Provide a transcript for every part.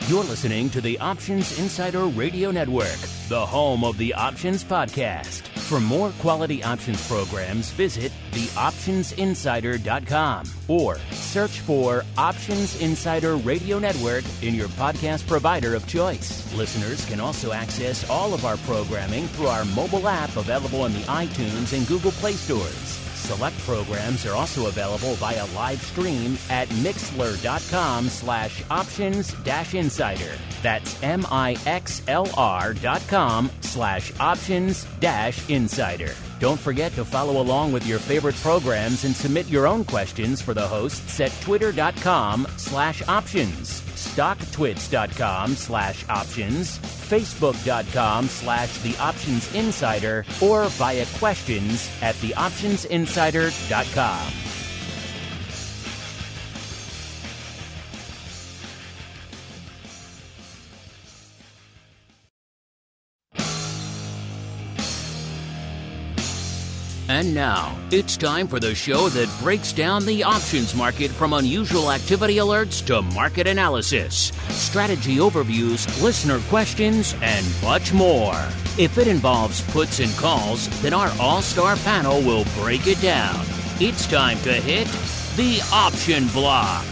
You're listening to the Options Insider Radio Network, the home of the Options Podcast. For more quality options programs, visit theoptionsinsider.com or search for Options Insider Radio Network in your podcast provider of choice. Listeners can also access all of our programming through our mobile app available in the iTunes and Google Play stores. Select programs are also available via live stream at mixlr.com/options-insider. That's mixlr.com/options-insider. Don't forget to follow along with your favorite programs and submit your own questions for the hosts at twitter.com/options, stocktwits.com/options, facebook.com/theoptionsinsider, or via questions at theoptionsinsider.com. And now, it's time for the show that breaks down the options market from unusual activity alerts to market analysis, strategy overviews, listener questions, and much more. If it involves puts and calls, then our all-star panel will break it down. It's time to hit the Option Block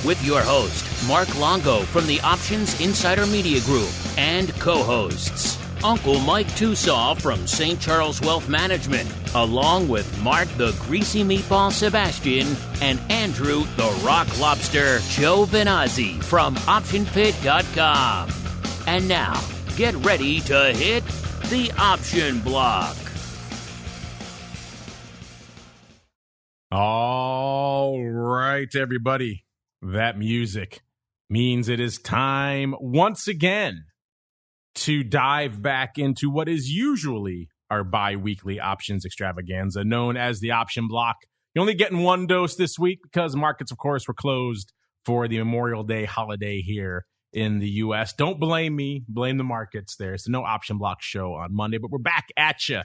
with your host, Mark Longo from the Options Insider Media Group, and co-hosts, Uncle Mike TOSAW from St. Charles Wealth Management, along with Mark the Greasy Meatball Sebastian and Andrew the Rock Lobster GIOVINAZZI from OptionPit.com. And now, get ready to hit the Option Block. All right, everybody. That music means it is time once again to dive back into what is usually our bi-weekly options extravaganza known as the Option Block. You're only getting one dose this week because markets, of course, were closed for the Memorial Day holiday here in the U.S. Don't blame me. Blame the markets. There's no Option Block show on Monday, but we're back at you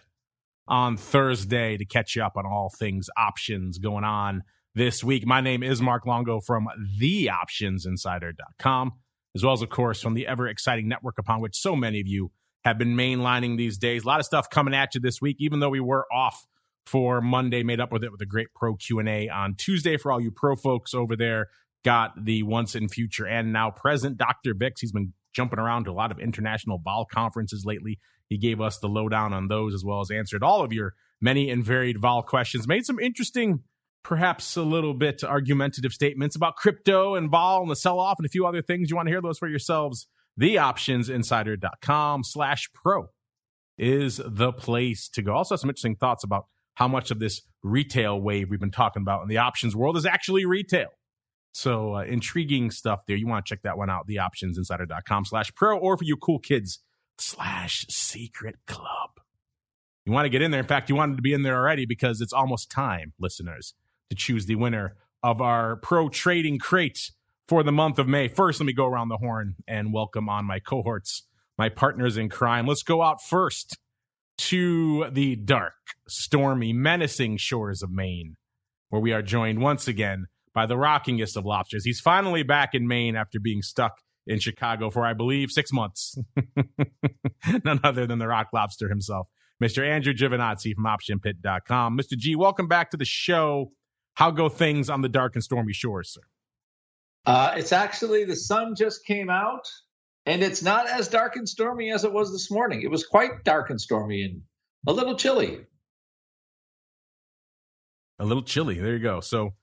on Thursday to catch you up on all things options going on this week. My name is Mark Longo from theoptionsinsider.com. as well as, of course, from the ever-exciting network upon which so many of you have been mainlining these days. A lot of stuff coming at you this week, even though we were off for Monday, made up with it with a great pro Q&A on Tuesday for all you pro folks over there. Got the once in future and now present Dr. VVIX. He's been jumping around to a lot of international vol conferences lately. He gave us the lowdown on those as well as answered all of your many and varied vol questions. Made some interesting, perhaps a little bit argumentative statements about crypto and vol and the sell-off and a few other things. You want to hear those for yourselves? TheOptionsInsider.com/pro is the place to go. Also, some interesting thoughts about how much of this retail wave we've been talking about in the options world is actually retail. So intriguing stuff there. You want to check that one out, TheOptionsInsider.com/pro, or for you cool kids, /secret club. You want to get in there. In fact, you wanted to be in there already because it's almost time, listeners, to choose the winner of our pro trading crate for the month of May. First, let me go around the horn and welcome on my cohorts, my partners in crime. Let's go out first to the dark, stormy, menacing shores of Maine, where we are joined once again by the rockingest of lobsters. He's finally back in Maine after being stuck in Chicago for, I believe, 6 months. None other than the rock lobster himself, Mr. Andrew GIOVINAZZI from OptionPit.com. Mr. G, welcome back to the show. How go things on the dark and stormy shores, sir? It's actually, the sun just came out, and it's not as dark and stormy as it was this morning. It was quite dark and stormy and a little chilly. A little chilly. There you go. So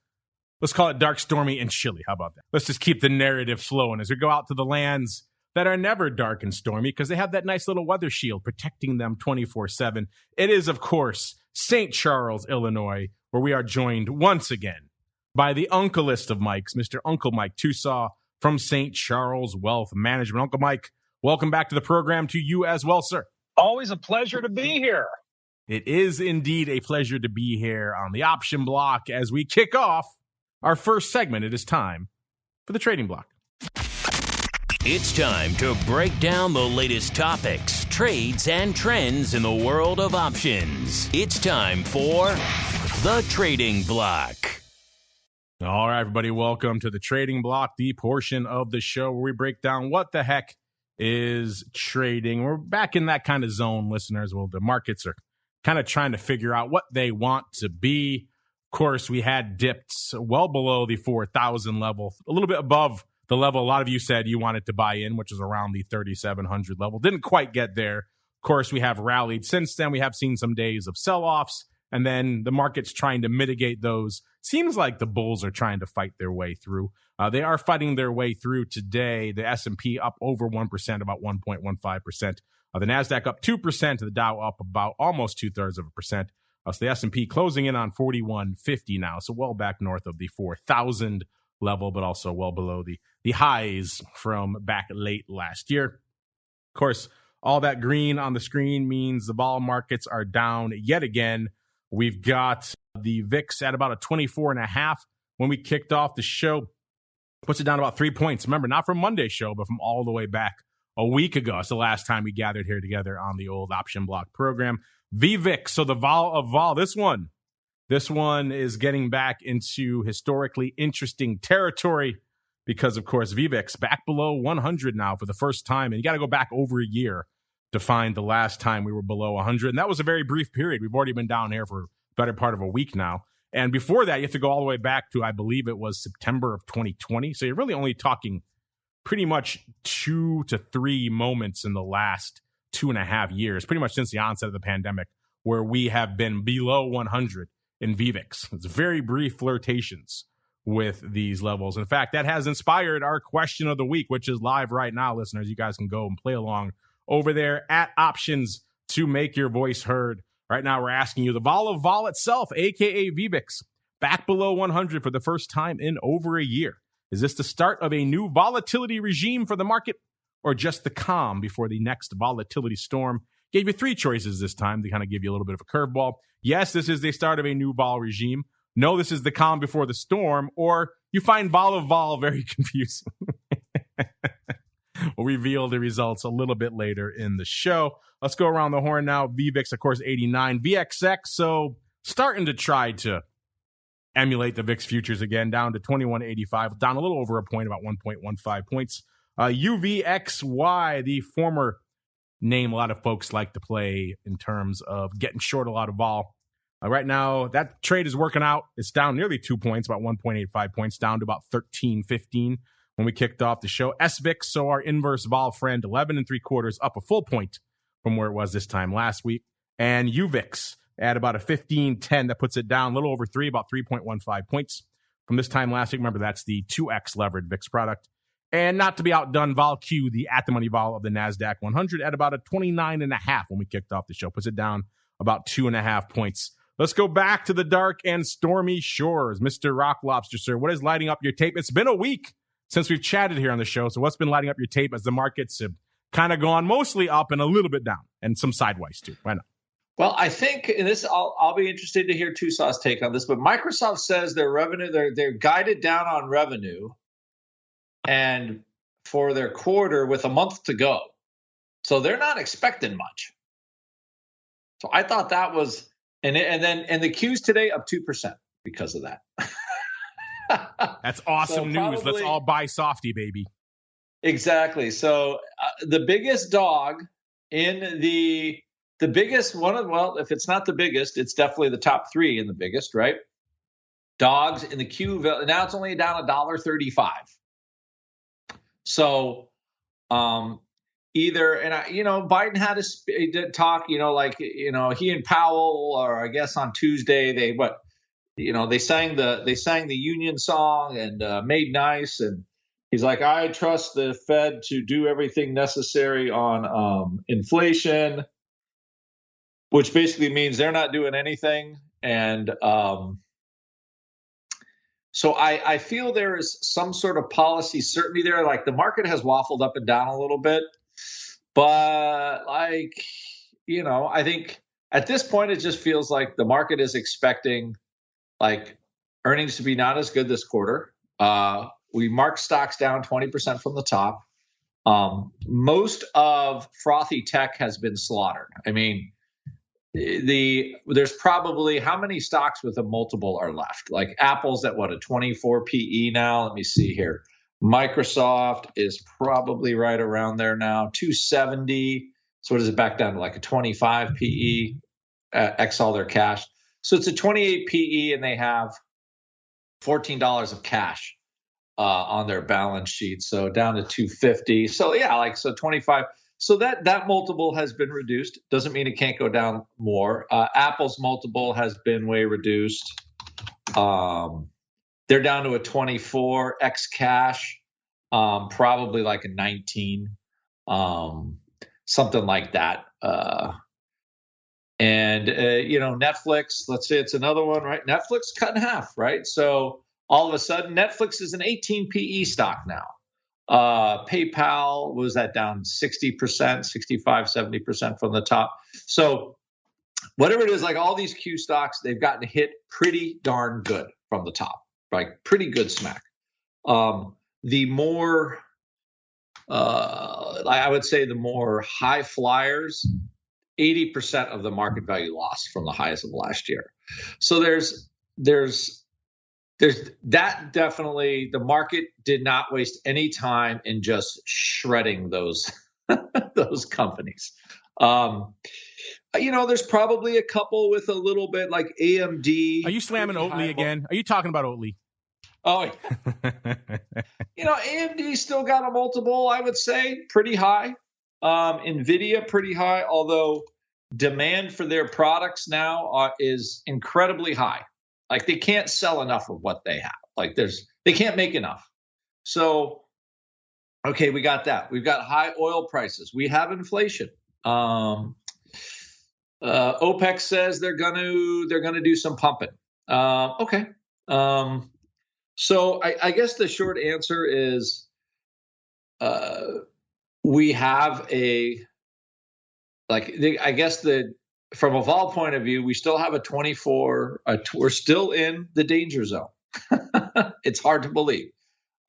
let's call it dark, stormy, and chilly. How about that? Let's just keep the narrative flowing as we go out to the lands that are never dark and stormy because they have that nice little weather shield protecting them 24/7. It is, of course, St. Charles, Illinois, where we are joined once again by the uncleest of Mikes, Mr. Uncle Mike TOSAW from St. Charles Wealth Management. Uncle Mike, welcome back to the program to you as well, sir. Always a pleasure to be here. It is indeed a pleasure to be here on the Option Block as we kick off our first segment. It is time for the Trading Block. It's time to break down the latest topics, trades, and trends in the world of options. It's time for the Trading Block. All right, everybody, welcome to the Trading Block, the portion of the show where we break down what the heck is trading. We're back in that kind of zone, listeners. Well, the markets are kind of trying to figure out what they want to be. Of course, we had dipped well below the 4,000 level, a little bit above the level a lot of you said you wanted to buy in, which is around the 3,700 level. Didn't quite get there. Of course, we have rallied since then. We have seen some days of sell-offs, and then the market's trying to mitigate those. Seems like the bulls are trying to fight their way through. They are fighting their way through today. The S&P up over 1%, about 1.15%. The NASDAQ up 2%, the Dow up about almost 0.2%. So the S&P closing in on 4150 now, so well back north of the 4,000 level, but also well below the highs from back late last year. Of course, all that green on the screen means the vol markets are down yet again. We've got the VIX at about a 24.5 when we kicked off the show. Puts it down about 3 points. Remember, not from Monday's show, but from all the way back a week ago. It's the last time we gathered here together on the old option block program. VVIX, so the vol of vol, this one is getting back into historically interesting territory because, of course, VVIX back below 100 now for the first time. And you got to go back over a year to find the last time we were below 100. And that was a very brief period. We've already been down here for a better part of a week now. And before that, you have to go all the way back to, I believe it was September of 2020. So you're really only talking pretty much 2 to 3 moments in the last 2.5 years, pretty much since the onset of the pandemic, where we have been below 100 in VVIX. It's very brief flirtations with these levels. In fact, that has inspired our question of the week, which is live right now, listeners. You guys can go and play along over there at Options to make your voice heard. Right now, we're asking you the vol of vol itself, a.k.a. VVIX, back below 100 for the first time in over a year. Is this the start of a new volatility regime for the market, or just the calm before the next volatility storm? Gave you 3 choices this time to kind of give you a little bit of a curveball. Yes, this is the start of a new vol regime. No, this is the calm before the storm. Or you find vol of vol very confusing. We'll reveal the results a little bit later in the show. Let's go around the horn now. VVIX, of course, 89. VXX, so starting to try to emulate the VIX futures again, down to 21.85, down a little over a point, about 1.15 points. UVXY, the former name a lot of folks like to play in terms of getting short a lot of vol. Right now, that trade is working out. It's down nearly 2 points, about 1.85 points, down to about 13.15 when we kicked off the show. SVIX, so our inverse vol friend, 11.75, up a full point from where it was this time last week. And UVIX at about a 15.10, that puts it down a little over 3, about 3.15 points from this time last week. Remember, that's the 2X levered VIX product. And not to be outdone, vol Q, the at-the-money vol of the NASDAQ 100, at about a 29.5 when we kicked off the show. Puts it down about 2.5 points. Let's go back to the dark and stormy shores. Mr. Rock Lobster, sir, what is lighting up your tape? It's been a week since we've chatted here on the show. So what's been lighting up your tape as the markets have kind of gone mostly up and a little bit down, and some sideways too? Why not? Well, I think in this, I'll be interested to hear TOSAW's take on this, but Microsoft says their revenue, they're guided down on revenue and for their quarter with a month to go. So they're not expecting much. So I thought that was, and the Qs today up 2% because of that. That's awesome news. Let's all buy Softy, baby. Exactly. So the biggest dog in the biggest one of, well, if it's not the biggest, it's definitely the top 3 in the biggest, right? Dogs in the Q, now it's only down $1.35. So either, and Biden had a talk, he and Powell, or I guess on Tuesday, they sang the Union song and made nice, and he's like, I trust the Fed to do everything necessary on inflation, which basically means they're not doing anything. And so I feel there is some sort of policy certainty there. Like the market has waffled up and down a little bit, but I think at this point, it just feels like the market is expecting like earnings to be not as good this quarter. We marked stocks down 20% from the top. Most of frothy tech has been slaughtered. I mean, there's probably how many stocks with a multiple are left? Like Apple's at what, a 24 PE now? Let me see here. Microsoft is probably right around there now, 270. So what is it back down to, like a 25 PE, X all their cash. So it's a 28 PE, and they have $14 of cash on their balance sheet. So down to 250. So yeah, so 25. So that multiple has been reduced. Doesn't mean it can't go down more. Apple's multiple has been way reduced. They're down to a 24 X cash, probably like a 19, something like that. Netflix, let's say it's another one, right? Netflix cut in half, right? So all of a sudden, Netflix is an 18 PE stock now. PayPal was that down 60%, 65, 70% from the top. So whatever it is, like all these Q stocks, they've gotten hit pretty darn good from the top, right? Pretty good smack. The more, I would say the more high flyers, 80% of the market value lost from the highs of last year. So there's that. Definitely the market did not waste any time in just shredding those those companies. There's probably a couple with a little bit like AMD. Are you slamming Oatly again? Are you talking about Oatly? Oh, AMD still got a multiple, I would say, pretty high. NVIDIA pretty high, although demand for their products now is incredibly high. Like they can't sell enough of what they have. Like they can't make enough. So, okay, we got that. We've got high oil prices. We have inflation. OPEC says they're gonna do some pumping. Okay. So I guess the short answer is we have from a vol point of view, we still have a 24. We're still in the danger zone. It's hard to believe.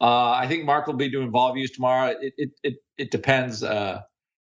I think Mark will be doing vol views tomorrow. It depends.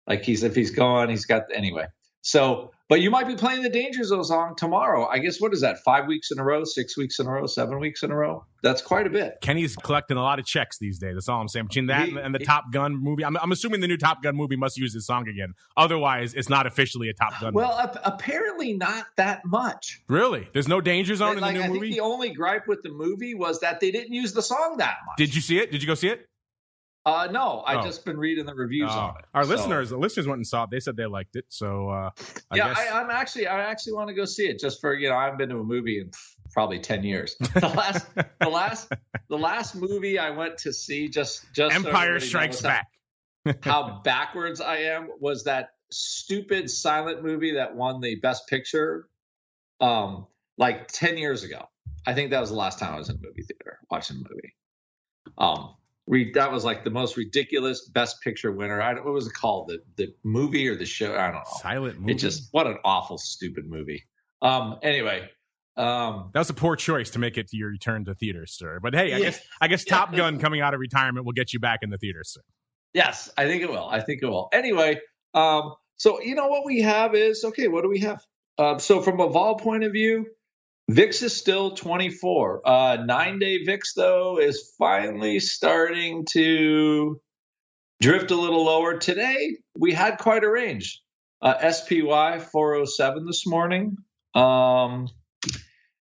If he's going, he's got anyway. So, but you might be playing the danger zone song tomorrow. I guess what is that? 5 weeks in a row, 6 weeks in a row, 7 weeks in a row. That's quite a bit. Kenny's collecting a lot of checks these days. That's all I'm saying. Between that and the Top Gun movie, I'm assuming the new Top Gun movie must use this song again. Otherwise, it's not officially a Top Gun. Well, apparently not that much. Really? There's no danger zone in the new movie? I think the only gripe with the movie was that they didn't use the song that much. Did you see it? Did you go see it? No, I just been reading the reviews on it. Our listeners went and saw it. They said they liked it. So I actually want to go see it just for, I haven't been to a movie in probably 10 years. The last movie I went to see just Empire Strikes Back. How backwards I am was that stupid silent movie that won the Best Picture 10 years ago. I think that was the last time I was in a movie theater watching a movie. That was like the most ridiculous Best Picture winner. What was it called? The movie or the show? I don't know. Silent movie. What an awful, stupid movie. Anyway. That was a poor choice to make it to your return to theaters, sir. But hey, I guess Top Gun coming out of retirement will get you back in the theaters, sir. Yes, I think it will. Anyway, so what we have is, okay, what do we have? So from a vol point of view, VIX is still 24. 9-day VIX, though, is finally starting to drift a little lower. Today, we had quite a range. SPY 407 this morning, and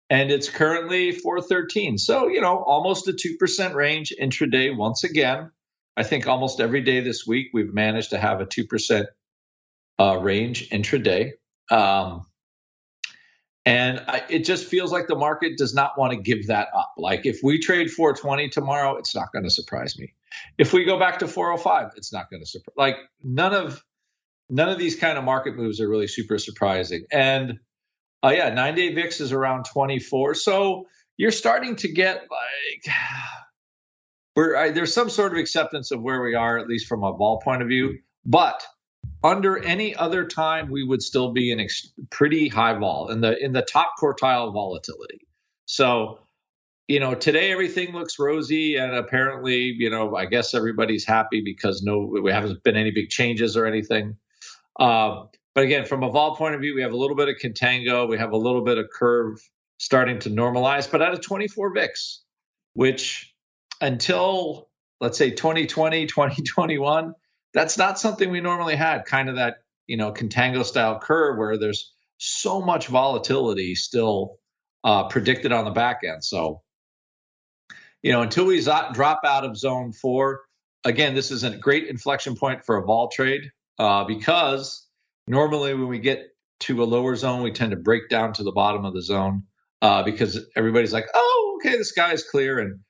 it's currently 413. So, almost a 2% range intraday once again. I think almost every day this week, we've managed to have a 2% range intraday. And it just feels like the market does not want to give that up. Like if we trade 420 tomorrow, it's not going to surprise me. If we go back to 405, it's not going to surprise. Like none of these kind of market moves are really super surprising. And 9-day VIX is around 24. So you're starting to get there's some sort of acceptance of where we are, at least from a vol point of view. But under any other time, we would still be in pretty high vol in the top quartile of volatility. So, today everything looks rosy, and apparently, I guess everybody's happy because we haven't been any big changes or anything. But again, from a vol point of view, we have a little bit of contango. We have a little bit of curve starting to normalize, but at a 24 VIX, which until, let's say, 2020, 2021, that's not something we normally had, kind of that, contango style curve where there's so much volatility still predicted on the back end. So, until we drop out of zone 4, again, this is a great inflection point for a vol trade because normally when we get to a lower zone, we tend to break down to the bottom of the zone because everybody's like, oh, okay, the sky is clear. And,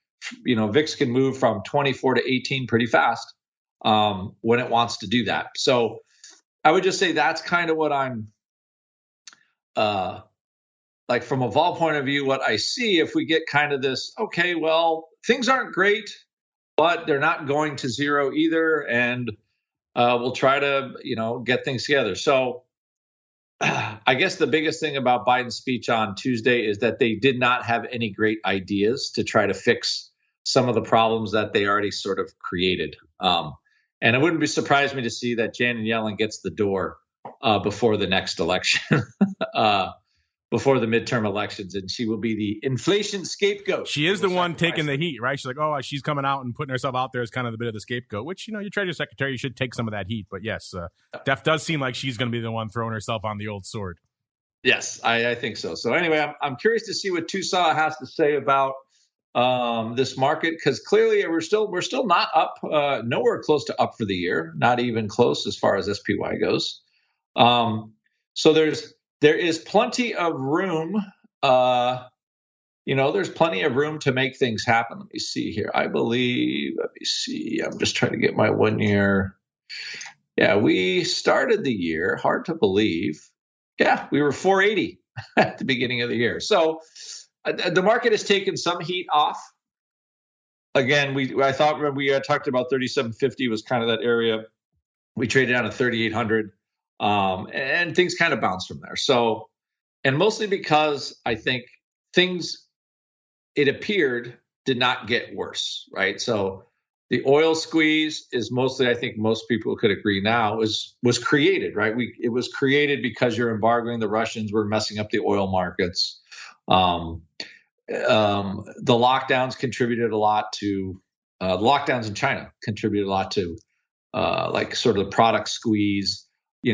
VIX can move from 24 to 18 pretty fast when it wants to do that. So I would just say that's kind of what I'm like from a vol point of view, what I see if we get kind of this, okay, well, things aren't great, but they're not going to zero either. And we'll try to, get things together. So I guess the biggest thing about Biden's speech on Tuesday is that they did not have any great ideas to try to fix some of the problems that they already sort of created. And it wouldn't surprise me to see that Janet Yellen gets the door before the next election. Before the midterm elections, and she will be the inflation scapegoat. She is the one taking the heat, right? She's like, oh, she's coming out and putting herself out there as kind of the bit of the scapegoat, which, your Treasury Secretary, you should take some of that heat. But yes, that does seem like she's going to be the one throwing herself on the old sword. Yes, I think so. So anyway, I'm curious to see what TOSAW has to say about this market, because clearly we're still not up, nowhere close to up for the year, not even close as far as SPY goes. So there is plenty of room, there's plenty of room to make things happen. Let me see here. I'm just trying to get my 1 year. Yeah, we started the year, hard to believe. Yeah, we were 480 at the beginning of the year. So the market has taken some heat off. Again, I thought when we talked about 3750 was kind of that area. We traded down to 3800. And things kind of bounce from there. So, and mostly because I think things, it appeared, did not get worse, right? So the oil squeeze is mostly, I think most people could agree now, was created, right? It was created because you're embargoing the Russians, we're messing up the oil markets. The lockdowns contributed a lot to, the lockdowns in China contributed a lot to like sort of the product squeeze.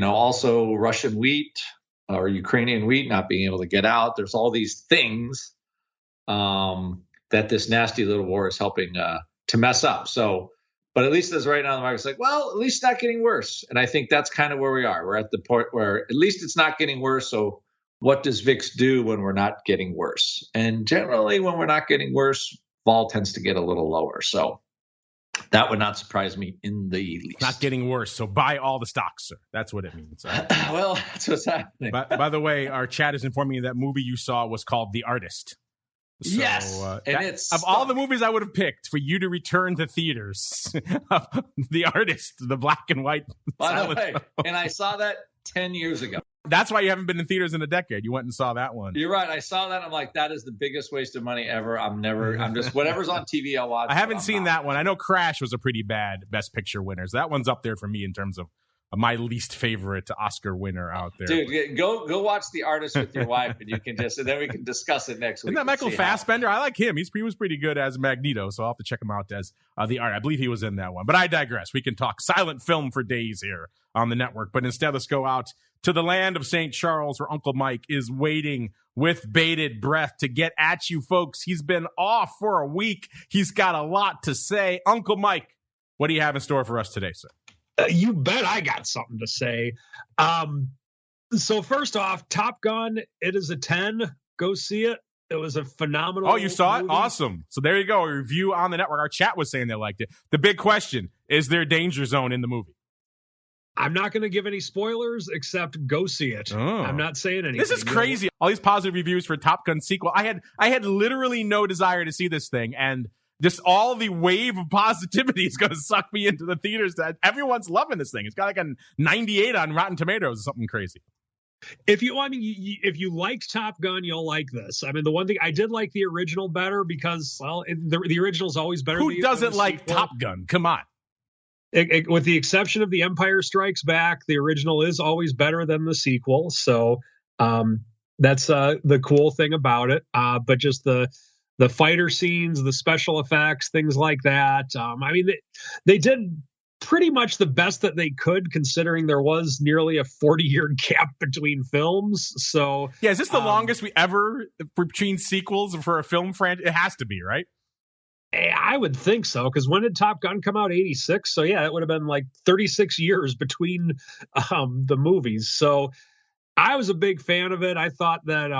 Also Russian wheat or Ukrainian wheat not being able to get out. There's all these things that this nasty little war is helping to mess up. So, but at least as right now the market's like, well, at least not getting worse. And I think that's kind of where we are. We're at the point where at least it's not getting worse. So what does VIX do when we're not getting worse? And generally when we're not getting worse, vol tends to get a little lower. So that would not surprise me in the least. Not getting worse. So buy all the stocks, sir. That's what it means. Well, that's what's happening. By the way, our chat is informing me that movie you saw was called The Artist. So, yes. And it's of all the movies I would have picked for you to return to theaters, The Artist, the black and white. By the way, and I saw that 10 years ago. That's why you haven't been in theaters in a decade. You went and saw that one. You're right. I saw that. I'm like, that is the biggest waste of money ever. I'm just, whatever's on TV, I'll watch. I haven't seen that one. I know Crash was a pretty bad Best Picture winner. So that one's up there for me in terms of my least favorite Oscar winner out there. Dude, go watch The Artist with your wife, and you can and then we can discuss it next week. Isn't that Michael Fassbender? I like him. He was pretty good as Magneto, so I'll have to check him out as the art. I believe he was in that one. But I digress. We can talk silent film for days here on the network. But instead, let's go out to the land of St. Charles, where Uncle Mike is waiting with bated breath to get at you folks. He's been off for a week. He's got a lot to say. Uncle Mike, what do you have in store for us today, sir? You bet I got something to say. So first off, Top Gun, it is a 10. Go see it. It was a phenomenal Oh, you saw movie. it? Awesome. So there you go. A review on the network. Our chat was saying they liked it. The big question, is there a danger zone in the movie? I'm not going to give any spoilers except go see it. Oh. I'm not saying anything. This is crazy. All these positive reviews for Top Gun sequel. I had literally no desire to see this thing, and just all the wave of positivity is going to suck me into the theaters. That everyone's loving this thing. It's got like a 98 on Rotten Tomatoes or something crazy. If you liked Top Gun, you'll like this. I mean, the one thing I did like the original better because, well, the original is always better. Who doesn't like sequel. Top Gun? Come on. With the exception of The Empire Strikes Back, the original is always better than the sequel. So that's the cool thing about it. But just the fighter scenes, the special effects, things like that. I mean, they did pretty much the best that they could, considering there was nearly a 40-year gap between films. So yeah, is this the longest we ever between sequels for a film franchise? It has to be, right? I would think so, because when did Top Gun come out? 86. So yeah, it would have been like 36 years between the movies. So I was a big fan of it. I thought that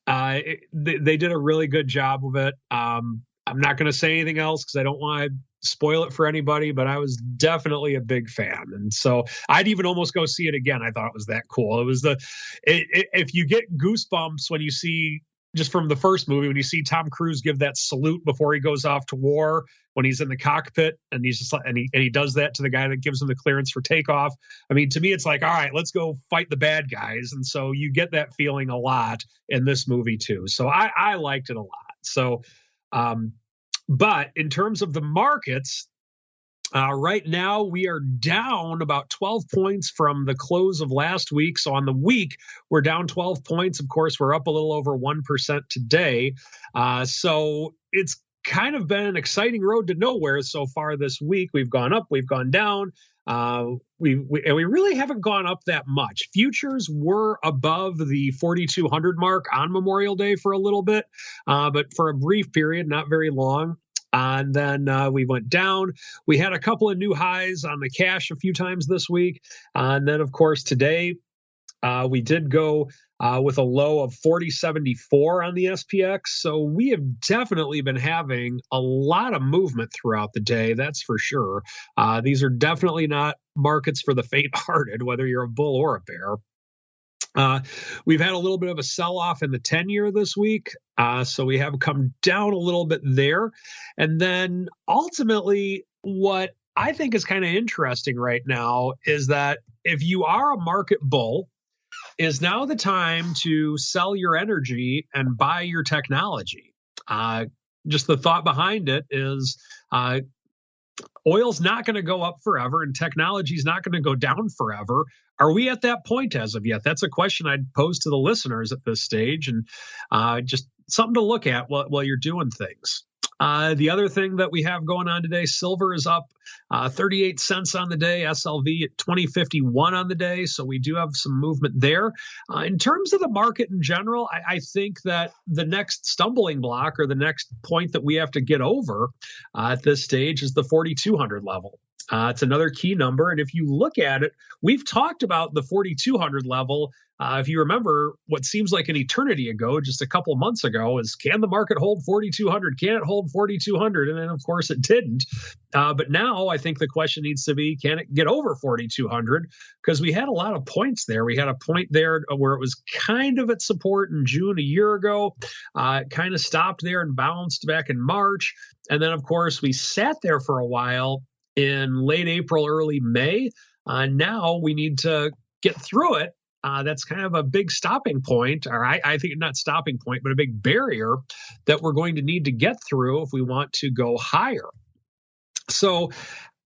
they did a really good job of it. I'm not going to say anything else because I don't want to spoil it for anybody, but I was definitely a big fan. And so I'd even almost go see it again. I thought it was that cool. It was if you get goosebumps when you see, just from the first movie, when you see Tom Cruise give that salute before he goes off to war, when he's in the cockpit and he's just and he does that to the guy that gives him the clearance for takeoff. I mean, to me, it's like, all right, let's go fight the bad guys. And so you get that feeling a lot in this movie too. So I liked it a lot. So, but in terms of the markets, right now we are down about 12 points from the close of last week. So on the week, we're down 12 points. Of course, we're up a little over 1% today. So it's kind of been an exciting road to nowhere so far this week. We've gone up, we've gone down. We really haven't gone up that much. Futures were above the 4,200 mark on Memorial Day for a little bit, but for a brief period, not very long. And then we went down. We had a couple of new highs on the cash a few times this week. And then, of course, today we did go with a low of 40.74 on the SPX. So we have definitely been having a lot of movement throughout the day. That's for sure. These are definitely not markets for the faint-hearted, whether you're a bull or a bear. We've had a little bit of a sell-off in the 10-year this week, so we have come down a little bit there. And then ultimately, what I think is kind of interesting right now is that if you are a market bull, is now the time to sell your energy and buy your technology. Just the thought behind it is oil's not going to go up forever and technology is not going to go down forever. Are we at that point as of yet? That's a question I'd pose to the listeners at this stage, and just something to look at while you're doing things. The other thing that we have going on today, silver is up 38 cents on the day, SLV at 20.51 on the day. So we do have some movement there. In terms of the market in general, I think that the next stumbling block or the next point that we have to get over at this stage is the 4,200 level. It's another key number. And if you look at it, we've talked about the 4,200 level. If you remember what seems like an eternity ago, just a couple of months ago, is can the market hold 4,200? Can it hold 4,200? And then, of course, it didn't. But now I think the question needs to be, can it get over 4,200? Because we had a lot of points there. We had a point there where it was kind of at support in June a year ago. It kind of stopped there and bounced back in March. And then, of course, we sat there for a while in late April, early May. Now we need to get through it. That's kind of a big stopping point, or I think not stopping point, but a big barrier that we're going to need to get through if we want to go higher. So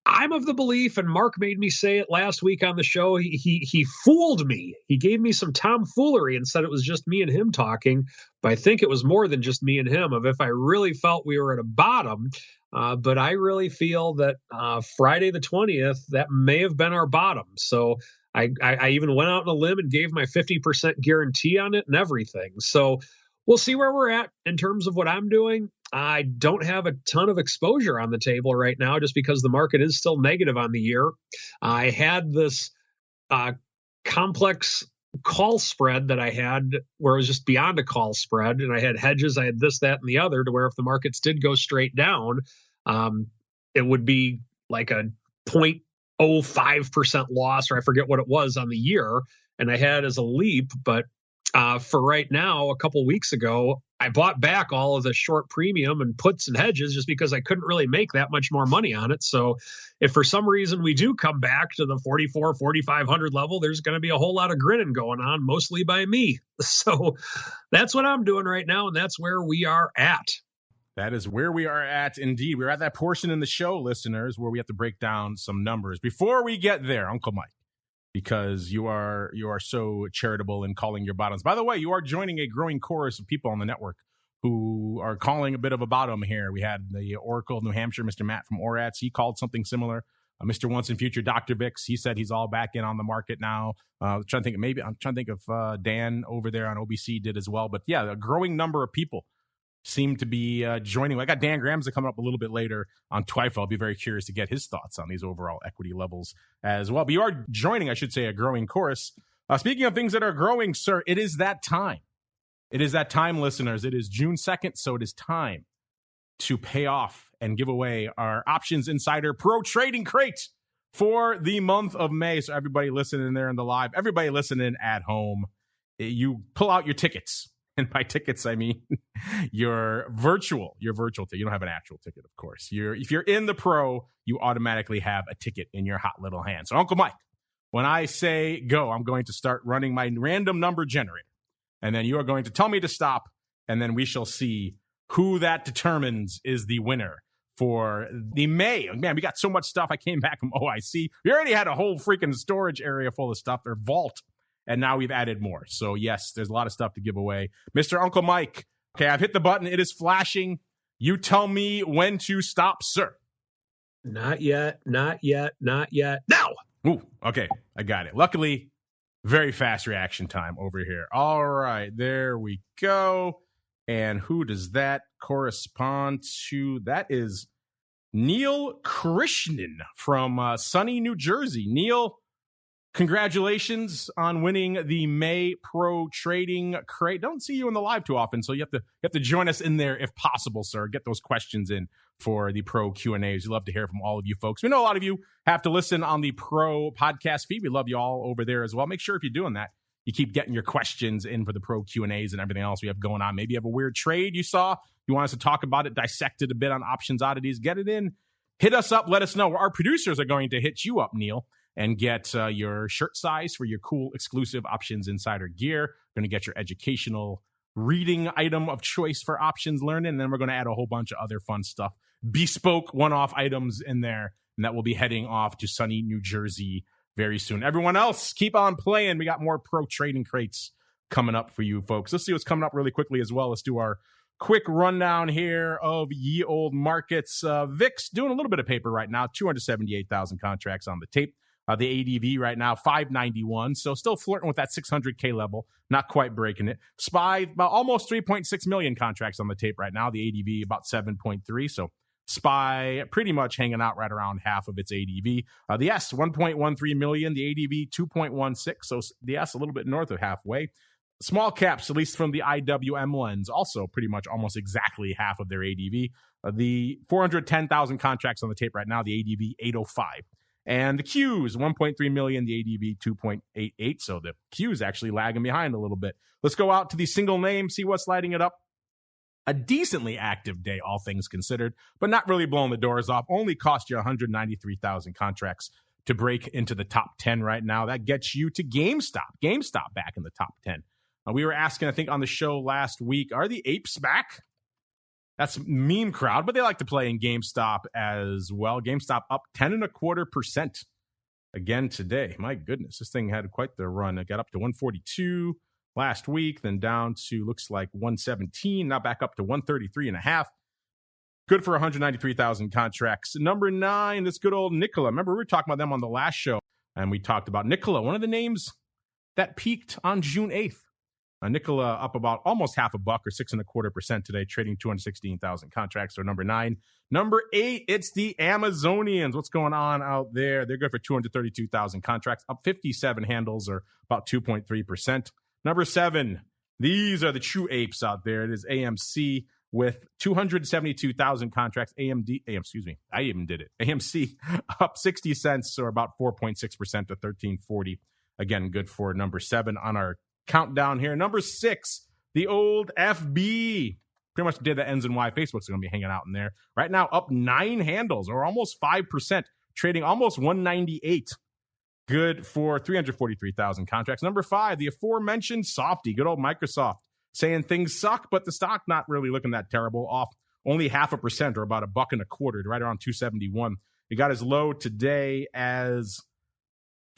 I'm of the belief, and Mark made me say it last week on the show, he fooled me. He gave me some tomfoolery and said it was just me and him talking, but I think it was more than just me and him, of if I really felt we were at a bottom. But I really feel that Friday the 20th, that may have been our bottom. So I even went out on a limb and gave my 50% guarantee on it and everything. So we'll see where we're at in terms of what I'm doing. I don't have a ton of exposure on the table right now just because the market is still negative on the year. I had this complex call spread that I had where it was just beyond a call spread, and I had hedges, I had this, that, and the other, to where if the markets did go straight down, it would be like a 0.05% loss, or I forget what it was on the year, and I had as a leap. But for right now, a couple weeks ago, I bought back all of the short premium and puts and hedges just because I couldn't really make that much more money on it. So if for some reason we do come back to the 4,500 level, there's going to be a whole lot of grinning going on, mostly by me. So that's what I'm doing right now, and that's where we are at. That is where we are at, indeed. We're at that portion in the show, listeners, where we have to break down some numbers. Before we get there, Uncle Mike, because you are so charitable in calling your bottoms. By the way, you are joining a growing chorus of people on the network who are calling a bit of a bottom here. We had the Oracle of New Hampshire, Mr. Matt from ORATS. He called something similar. Mr. Once and Future, Dr. VIX, he said he's all back in on the market now. I'm trying to think if Dan over there on OBC did as well. But yeah, a growing number of people seem to be joining. I got Dan Gramza coming up a little bit later on CHWY. I'll be very curious to get his thoughts on these overall equity levels as well. But you are joining, I should say, a growing chorus. Speaking of things that are growing, sir, it is that time. It is that time, listeners. It is June 2nd, so it is time to pay off and give away our Options Insider Pro Trading Crate for the month of May. So everybody listening there in the live, everybody listening at home, you pull out your tickets. And by tickets, I mean your virtual ticket. You don't have an actual ticket, of course. If you're in the pro, you automatically have a ticket in your hot little hand. So, Uncle Mike, when I say go, I'm going to start running my random number generator. And then you are going to tell me to stop, and then we shall see who that determines is the winner for the May. Man, we got so much stuff. I came back from OIC. We already had a whole freaking storage area full of stuff, or vault. And now we've added more. So, yes, there's a lot of stuff to give away. Mr. Uncle Mike, okay, I've hit the button. It is flashing. You tell me when to stop, sir. Not yet. Now! Ooh, okay, I got it. Luckily, very fast reaction time over here. All right, there we go. And who does that correspond to? That is Neil Krishnan from sunny New Jersey. Neil, congratulations on winning the May Pro Trading Crate. Don't see you in the live too often, so you have to join us in there if possible, sir. Get those questions in for the Pro Q&As. We love to hear from all of you folks. We know a lot of you have to listen on the Pro podcast feed. We love you all over there as well. Make sure if you're doing that, you keep getting your questions in for the Pro Q&As and everything else we have going on. Maybe you have a weird trade you saw. You want us to talk about it, dissect it a bit on Options Oddities. Get it in. Hit us up. Let us know. Our producers are going to hit you up, Neil, and get your shirt size for your cool exclusive Options Insider gear. Going to get your educational reading item of choice for options learning, and then we're going to add a whole bunch of other fun stuff, bespoke one-off items in there, and that will be heading off to sunny New Jersey very soon. Everyone else, keep on playing. We got more Pro Trading Crates coming up for you folks. Let's see what's coming up really quickly as well. Let's do our quick rundown here of ye old markets. VIX doing a little bit of paper right now, 278,000 contracts on the tape. The ADV right now, 591. So still flirting with that 600K level, not quite breaking it. SPY, about almost 3.6 million contracts on the tape right now. The ADV about 7.3. So SPY pretty much hanging out right around half of its ADV. The S, 1.13 million. The ADV, 2.16. So the S a little bit north of halfway. Small caps, at least from the IWM lens, also pretty much almost exactly half of their ADV. The 410,000 contracts on the tape right now. The ADV, 805. And the Qs, 1.3 million, the ADV 2.88. So the Qs actually lagging behind a little bit. Let's go out to the single name, see what's lighting it up. A decently active day, all things considered, but not really blowing the doors off. Only cost you 193,000 contracts to break into the top 10 right now. That gets you to GameStop. GameStop back in the top 10. We were asking, I think, on the show last week, are the apes back? That's meme crowd, but they like to play in GameStop as well. GameStop up 10.25% again today. My goodness, this thing had quite the run. It got up to 142 last week, then down to looks like 117, now back up to 133.5. Good for 193,000 contracts. Number 9, this good old Nikola. Remember, we were talking about them on the last show, and we talked about Nikola, one of the names that peaked on June 8th. Nikola up about almost half a buck or 6.25% today, trading 216,000 contracts. So number 9. Number 8, it's the Amazonians. What's going on out there? They're good for 232,000 contracts, up 57 handles or about 2.3%. Number 7, these are the true apes out there. It is AMC with 272,000 contracts. I even did it. AMC up 60 cents or about 4.6% to 1340. Again, good for number 7 on our countdown here. Number 6, the old FB. Pretty much did that ends in Y. Facebook's going to be hanging out in there. Right now, up 9 handles or almost 5%, trading almost 198. Good for 343,000 contracts. Number 5, the aforementioned Softy, good old Microsoft, saying things suck, but the stock not really looking that terrible, off only 0.5% or about $1.25, right around 271. It got as low today as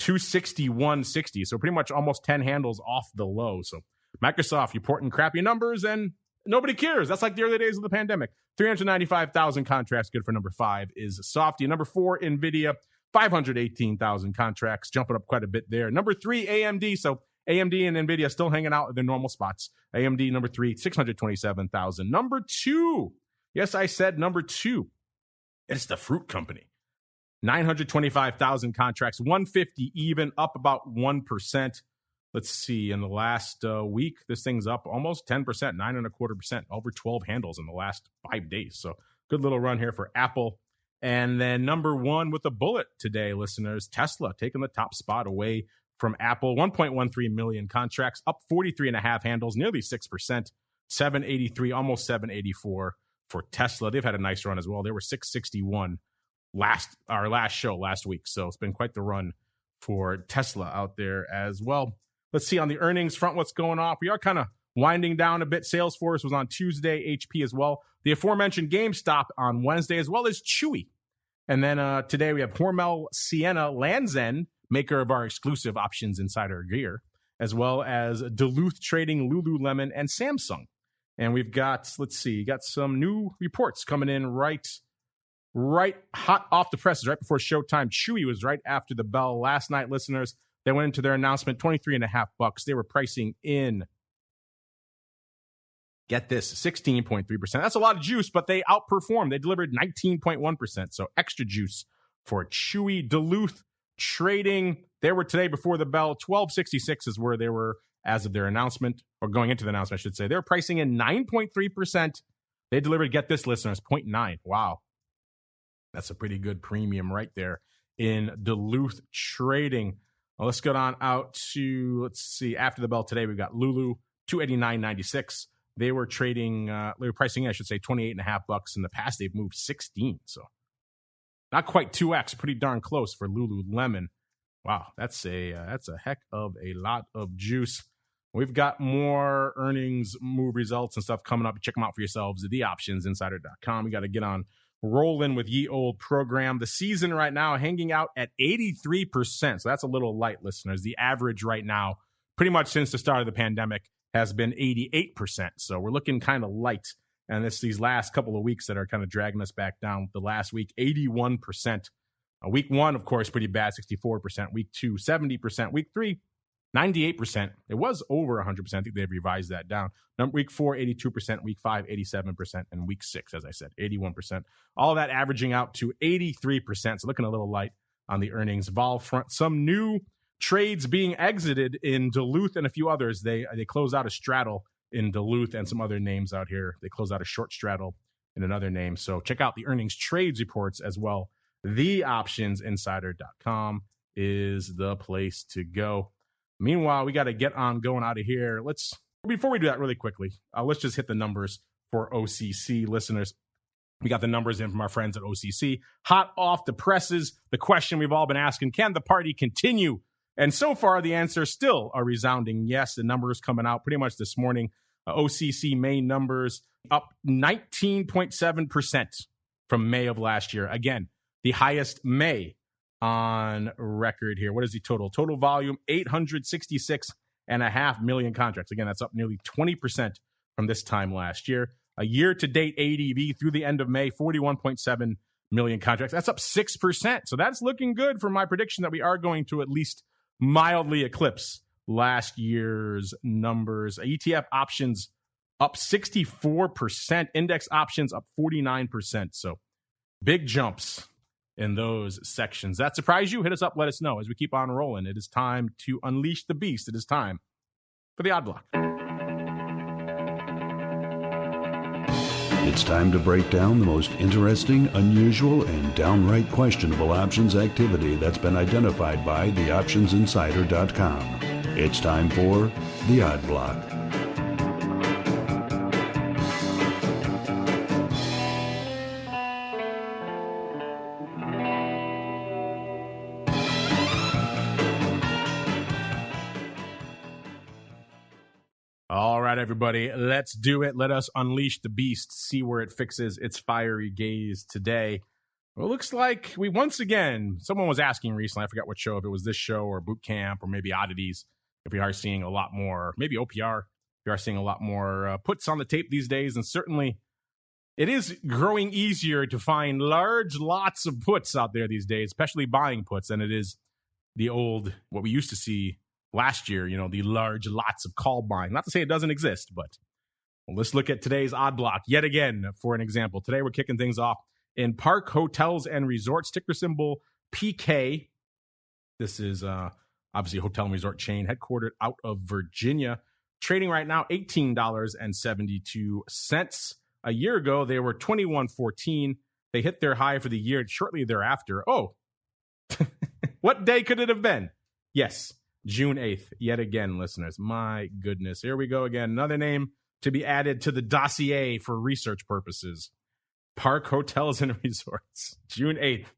261.60. So pretty much almost 10 handles off the low. So Microsoft reporting crappy numbers and nobody cares. That's like the early days of the pandemic. 395,000 contracts. Good for number 5 is Softy. Number 4, NVIDIA. 518,000 contracts, jumping up quite a bit there. Number 3, AMD. So AMD and NVIDIA still hanging out at their normal spots. AMD, number 3, 627,000. Number 2. Yes, I said number 2. It's the fruit company. 925,000 contracts, 150 even, up about 1%. Let's see, in the last week, this thing's up almost 10%, 9.25%, over 12 handles in the last 5 days. So good little run here for Apple. And then number 1 with a bullet today, listeners, Tesla taking the top spot away from Apple. 1.13 million contracts, up 43.5 handles, nearly 6%, 783, almost 784 for Tesla. They've had a nice run as well. They were 661 our last show last week. So it's been quite the run for Tesla out there as well. Let's see on the earnings front what's going on. We are kind of winding down a bit. Salesforce was on Tuesday, HP as well. The aforementioned GameStop on Wednesday, as well as CHWY. And then today we have Hormel, Sienna, Land's End, maker of our exclusive Options Insider gear, as well as Duluth Trading, Lululemon, and Samsung. And we've got, let's see, got some new reports coming in right hot off the presses, right before showtime. CHWY was right after the bell last night, listeners. They went into their announcement, $23.50. They were pricing in, get this, 16.3%. That's a lot of juice, but they outperformed. They delivered 19.1%. So extra juice for CHWY. Duluth Trading, they were today before the bell. 12.66 is where they were as of their announcement, or going into the announcement, I should say. They're pricing in 9.3%. They delivered, get this, listeners, 0.9. Wow. That's a pretty good premium right there in Duluth Trading. Well, let's go on out to, let's see, after the bell today, we've got Lulu, $289.96. They were trading, they were pricing in, I should say, $28.50. In the past, they've moved 16. So not quite 2x, pretty darn close for Lululemon. Wow, that's a heck of a lot of juice. We've got more earnings move results and stuff coming up. Check them out for yourselves at theoptionsinsider.com. We got to get on rolling with ye old program. The season right now hanging out at 83%. So that's a little light, listeners. The average right now, pretty much since the start of the pandemic, has been 88%. So we're looking kind of light. And it's these last couple of weeks that are kind of dragging us back down. The last week, 81%. Week 1, of course, pretty bad, 64%. Week 2, 70%. Week 3, 98%. It was over 100%. I think they've revised that down. Week 4, 82%. Week 5, 87%. And week 6, as I said, 81%. All of that averaging out to 83%. So looking a little light on the earnings vol front. Some new trades being exited in Duluth and a few others. They close out a straddle in Duluth and some other names out here. They close out a short straddle in another name. So check out the earnings trades reports as well. TheOptionsInsider.com is the place to go. Meanwhile, we got to get on going out of here. Before we do that really quickly, let's just hit the numbers for OCC listeners. We got the numbers in from our friends at OCC. Hot off the presses, the question we've all been asking, can the party continue? And so far, the answer is still a resounding yes. The numbers coming out pretty much this morning. OCC May numbers up 19.7% from May of last year. Again, the highest May on record here. What is the total? Total volume, 866.5 million contracts. Again, that's up nearly 20% from this time last year. A year-to-date ADV through the end of May, 41.7 million contracts. That's up 6%. So that's looking good for my prediction that we are going to at least mildly eclipse last year's numbers. ETF options up 64%. Index options up 49%. So big jumps in those sections. That surprise you? Hit us up. Let us know as we keep on rolling. It is time to unleash the beast. It is time for the Odd Block. It's time to break down the most interesting, unusual, and downright questionable options activity that's been identified by theoptionsinsider.com. It's time for the Odd Block. All right, everybody, let's do it. Let us unleash the beast, see where it fixes its fiery gaze today. Well, it looks like we once again, someone was asking recently, I forgot what show, if it was this show or Boot Camp or maybe Oddities, if we are seeing a lot more, maybe OPR, we are seeing a lot more puts on the tape these days. And certainly it is growing easier to find large lots of puts out there these days, especially buying puts, than it is the old, what we used to see last year, the large lots of call buying. Not to say it doesn't exist, but let's look at today's odd block yet again for an example. Today we're kicking things off in Park Hotels and Resorts, ticker symbol PK. This is obviously a hotel and resort chain headquartered out of Virginia, trading right now $18.72. A year ago, they were $21.14. They hit their high for the year shortly thereafter. Oh, what day could it have been? Yes, June 8th. Yet again, listeners. My goodness. Here we go again. Another name to be added to the dossier for research purposes. Park Hotels and Resorts. June 8th,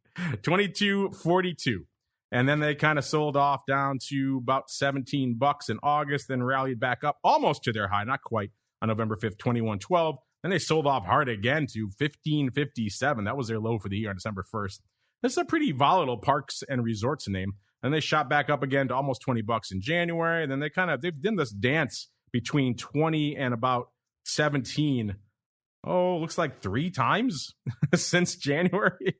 $22.42. And then they kind of sold off down to about $17 in August, then rallied back up almost to their high, not quite, on November 5th, $21.12. Then they sold off hard again to $15.57. That was their low for the year on December 1st. This is a pretty volatile Parks and Resorts name. And they shot back up again to almost $20 in January. And then they've done this dance between 20 and about 17. Oh, looks like 3 times since January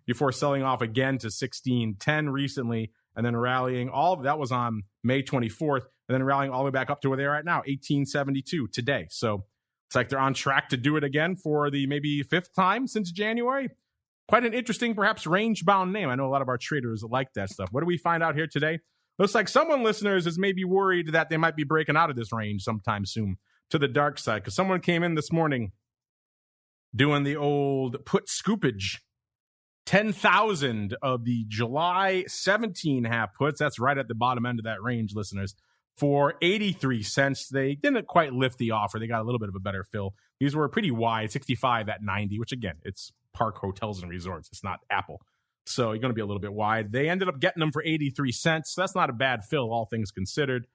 before selling off again to 16.10 recently. And then rallying that was on May 24th. And then rallying all the way back up to where they are right now, 18.72 today. So it's like they're on track to do it again for the maybe 5th time since January. Quite an interesting, perhaps range-bound name. I know a lot of our traders like that stuff. What do we find out here today? Looks like someone, listeners, is maybe worried that they might be breaking out of this range sometime soon to the dark side, because someone came in this morning doing the old put scoopage. 10,000 of the July 17 half puts. That's right at the bottom end of that range, listeners. For 83 cents. They didn't quite lift the offer. They got a little bit of a better fill. These were pretty wide, 65 at 90, which again, it's Park Hotels and Resorts. It's not Apple. So you're going to be a little bit wide. They ended up getting them for 83 cents. So that's not a bad fill, all things considered.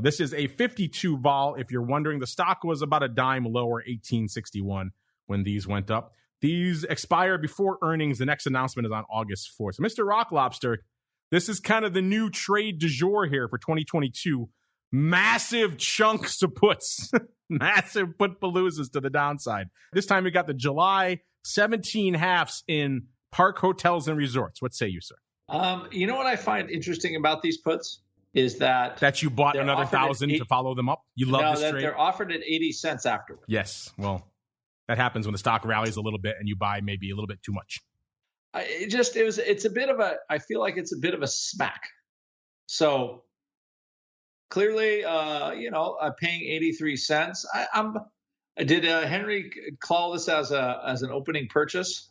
This is a 52 vol. If you're wondering, the stock was about a dime lower, 18.61 when these went up. These expire before earnings. The next announcement is on August 4th. So Mr. Rock Lobster, this is kind of the new trade du jour here for 2022. Massive chunks of puts. Massive put paloozas to the downside. This time we got the July 17 halves in Park Hotels and Resorts. What say you, sir? You know what I find interesting about these puts is that you bought another 1,000 to follow them up. You love this trade. They're offered at 80 cents afterwards. Yes. Well, that happens when the stock rallies a little bit and you buy maybe a little bit too much. It's a bit of a, I feel like it's a bit of a smack. So clearly, paying 83 cents. Did Henry call this as an opening purchase?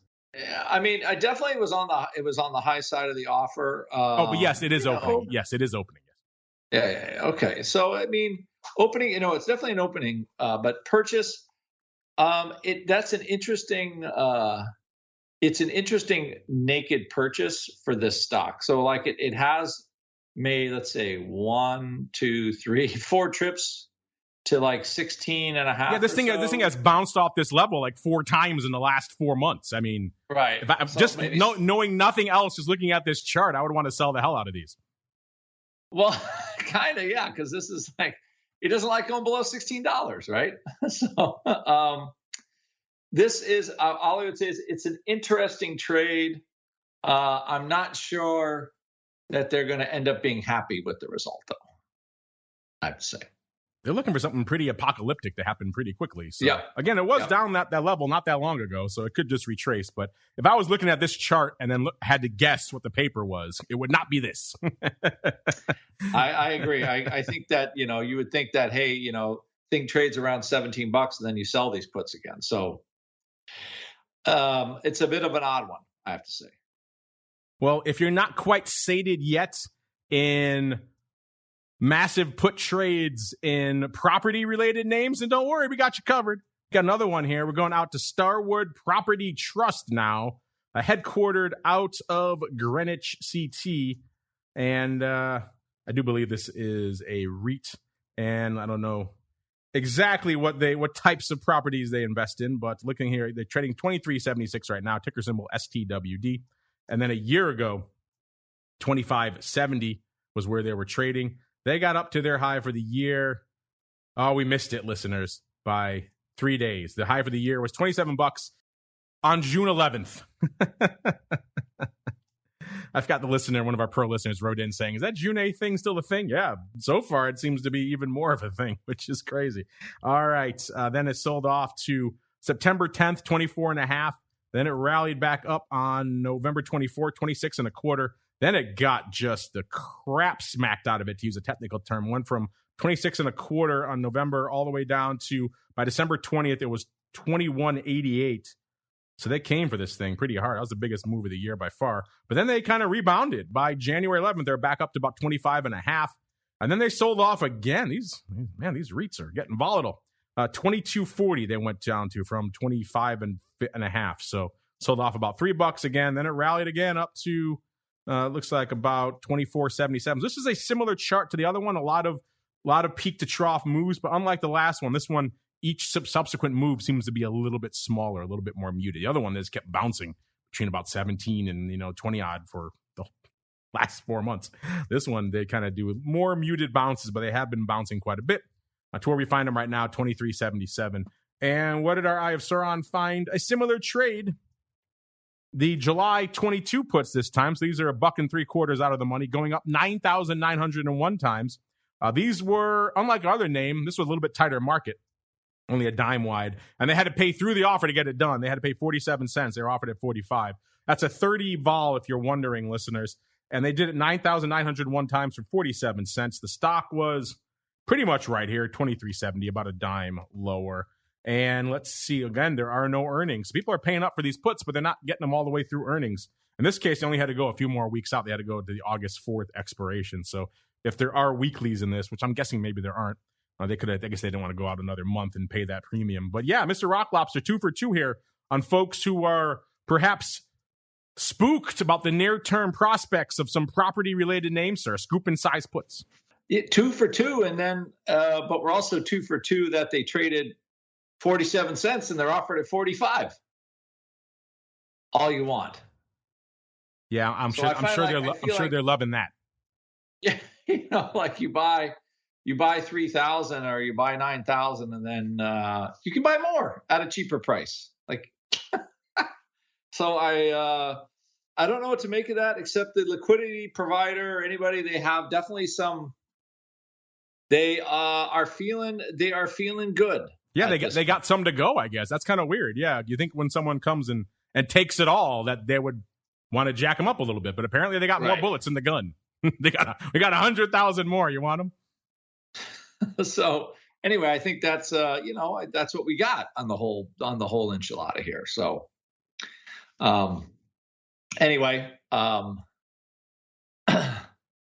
I mean, I definitely was on the high side of the offer. But yes, it is opening. Yes, it is opening. Yeah. Okay. So I mean, opening. It's definitely an opening. But purchase. That's an interesting. It's an interesting naked purchase for this stock. So like it has made, let's say, 1, 2, 3, 4 trips to like 16 and a half. Yeah, this thing has bounced off this level like 4 times in the last 4 months. I mean, right. Knowing nothing else, just looking at this chart, I would want to sell the hell out of these. Well, kind of, yeah, because this is like, it doesn't like going below $16, right? So this is, all I would say is it's an interesting trade. I'm not sure that they're going to end up being happy with the result, though, I have to say. They're looking for something pretty apocalyptic to happen pretty quickly. So, yeah. Again, it was down that level not that long ago, so it could just retrace. But if I was looking at this chart and then had to guess what the paper was, it would not be this. I agree. I think that, you would think that, hey, thing trades around $17 and then you sell these puts again. So it's a bit of an odd one, I have to say. Well, if you're not quite sated yet in massive put trades in property-related names, and don't worry, we got you covered. Got another one here. We're going out to Starwood Property Trust now, headquartered out of Greenwich, CT. And I do believe this is a REIT. And I don't know exactly what types of properties they invest in, but looking here, they're trading 23.76 right now, ticker symbol STWD. And then a year ago, 25.70 was where they were trading. They got up to their high for the year. Oh, we missed it, listeners, by 3 days. The high for the year was $27 on June 11th. I've got the listener, one of our pro listeners wrote in saying, is that June 8th thing still a thing? Yeah, so far it seems to be even more of a thing, which is crazy. All right, then it sold off to September 10th, 24.5. Then it rallied back up on November 24th, 26.25. Then it got just the crap smacked out of it, to use a technical term. Went from 26.25 on November all the way down to, by December 20th, it was 21.88. So they came for this thing pretty hard. That was the biggest move of the year by far. But then they kind of rebounded. By January 11th, they're back up to about 25.5. And then they sold off again. These REITs are getting volatile. 22.40 they went down to from 25.5. So sold off about $3 again. Then it rallied again up to looks like about 24.77. This is a similar chart to the other one. A lot of peak to trough moves, but unlike the last one, this one, each subsequent move seems to be a little bit smaller, a little bit more muted. The other one has kept bouncing between about 17 and 20 odd for the last 4 months. This one, they kind of do more muted bounces, but they have been bouncing quite a bit. To where we find them right now, 23.77. And what did our Eye of Sauron find? A similar trade. The July 22 puts this time. So these are $1.75 out of the money, going up 9,901 times. These were, unlike our other name, this was a little bit tighter market, only a dime wide. And they had to pay through the offer to get it done. They had to pay 47 cents. They were offered at 45. That's a 30 vol, if you're wondering, listeners. And they did it 9,901 times for 47 cents. The stock was pretty much right here, 23.70, about a dime lower. And let's see, again, there are no earnings. People are paying up for these puts, but they're not getting them all the way through earnings. In this case, they only had to go a few more weeks out. They had to go to the August 4th expiration. So if there are weeklies in this, which I'm guessing maybe there aren't, they could have, I guess they didn't want to go out another month and pay that premium. But yeah, Mr. Rock Lobster, 2 for 2 here on folks who are perhaps spooked about the near-term prospects of some property-related names, sir. Scoop and size puts. 2 for 2, and then, but we're also 2 for 2 that they traded 47 cents and they're offered at 45. All you want. Yeah, I'm sure they're loving that. Yeah, like you buy 3,000 or you buy 9,000, and then you can buy more at a cheaper price. Like, so I don't know what to make of that, except the liquidity provider or anybody they have definitely some. They are feeling good. Yeah, they got some to go, I guess. That's kind of weird. Yeah, you think when someone comes and takes it all that they would want to jack them up a little bit, but apparently they got more bullets in the gun. we got 100,000 more. You want them? So anyway, I think that's that's what we got on the whole enchilada here. So anyway,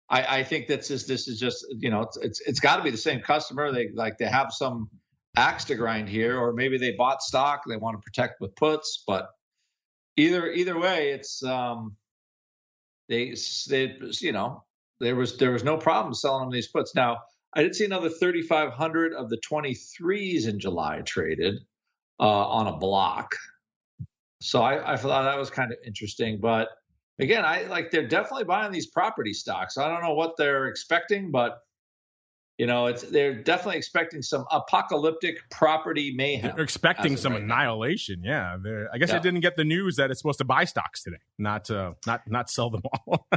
I think this is just it's got to be the same customer. They have some axe to grind here, or maybe they bought stock they want to protect with puts. But either way, it's there was no problem selling them these puts. Now I did see another 3,500 of the 23s in July traded on a block, so I thought that was kind of interesting. But again, they're definitely buying these property stocks. I don't know what they're expecting, but they're definitely expecting some apocalyptic property mayhem. They're expecting some annihilation. Yeah, I guess they didn't get the news that it's supposed to buy stocks today, not sell them all.